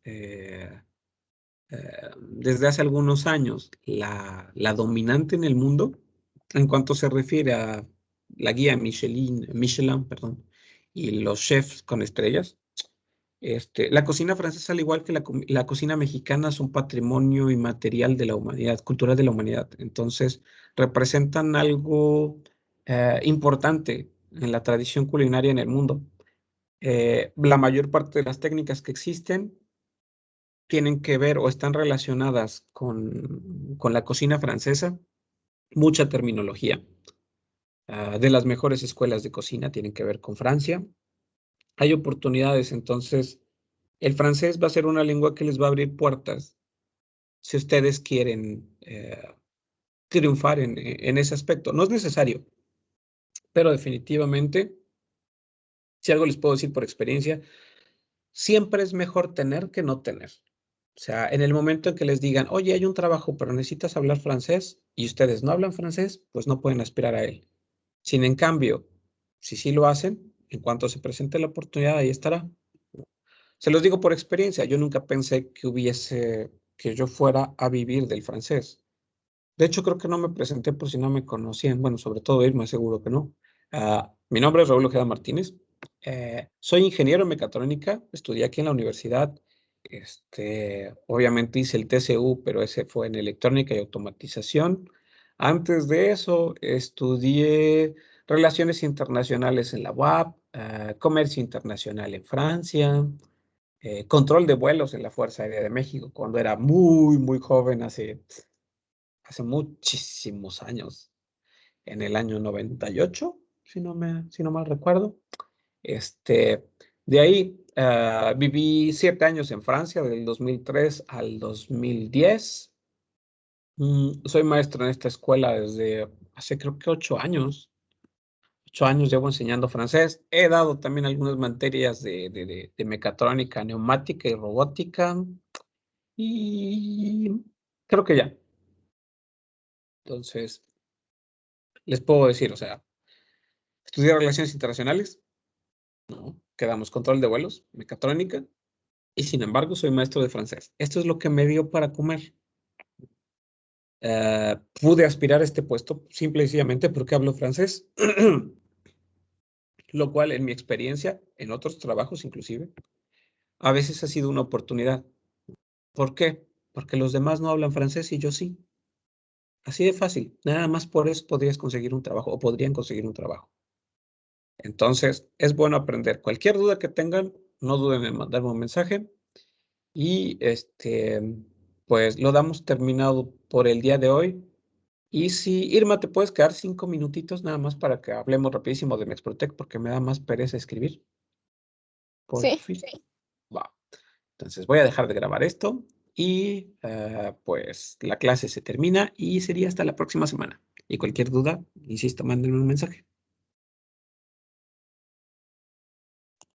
desde hace algunos años la dominante en el mundo, en cuanto se refiere a la guía Michelin, perdón, y los chefs con estrellas, la cocina francesa, al igual que la cocina mexicana, es un patrimonio inmaterial de la humanidad, cultural de la humanidad. Entonces, representan algo importante en la tradición culinaria en el mundo. La mayor parte de las técnicas que existen tienen que ver o están relacionadas con la cocina francesa. Mucha terminología de las mejores escuelas de cocina tienen que ver con Francia. Hay oportunidades, entonces el francés va a ser una lengua que les va a abrir puertas si ustedes quieren triunfar en ese aspecto. No es necesario, pero definitivamente, si algo les puedo decir por experiencia, siempre es mejor tener que no tener. O sea, en el momento en que les digan, oye, hay un trabajo, pero necesitas hablar francés y ustedes no hablan francés, pues no pueden aspirar a él. Sin en cambio, si sí lo hacen, en cuanto se presente la oportunidad, ahí estará. Se los digo por experiencia, yo nunca pensé que yo fuera a vivir del francés. De hecho, creo que no me presenté por si no me conocían. Bueno, sobre todo Irma, seguro que no. Mi nombre es Raúl Ojeda Martínez. Soy ingeniero en mecatrónica. Estudié aquí en la universidad. Obviamente hice el TCU, pero ese fue en electrónica y automatización. Antes de eso, estudié relaciones internacionales en la UAP, comercio internacional en Francia, control de vuelos en la Fuerza Aérea de México, cuando era muy, muy joven, hace hace muchísimos años, en el año 98, si no mal recuerdo. De ahí viví 7 años en Francia, del 2003 al 2010. Soy maestro en esta escuela desde hace creo que 8 años. 8 años llevo enseñando francés. He dado también algunas materias de mecatrónica, neumática y robótica. Y creo que ya. Entonces, les puedo decir, o sea, estudié relaciones internacionales, no, quedamos control de vuelos, mecatrónica, y sin embargo soy maestro de francés. Esto es lo que me dio para comer. Pude aspirar a este puesto simple y sencillamente porque hablo francés, lo cual en mi experiencia, en otros trabajos inclusive, a veces ha sido una oportunidad. ¿Por qué? Porque los demás no hablan francés y yo sí. Así de fácil. Nada más por eso podrías conseguir un trabajo o podrían conseguir un trabajo. Entonces, es bueno aprender. Cualquier duda que tengan, no duden en mandarme un mensaje. Y pues lo damos terminado por el día de hoy. Y si, Irma, te puedes quedar 5 minutitos nada más para que hablemos rapidísimo de Mexprotec, porque me da más pereza escribir. Por Sí. fin. Va. Entonces voy a dejar de grabar esto y pues la clase se termina y sería hasta la próxima semana. Y cualquier duda, insisto, mándenme un mensaje.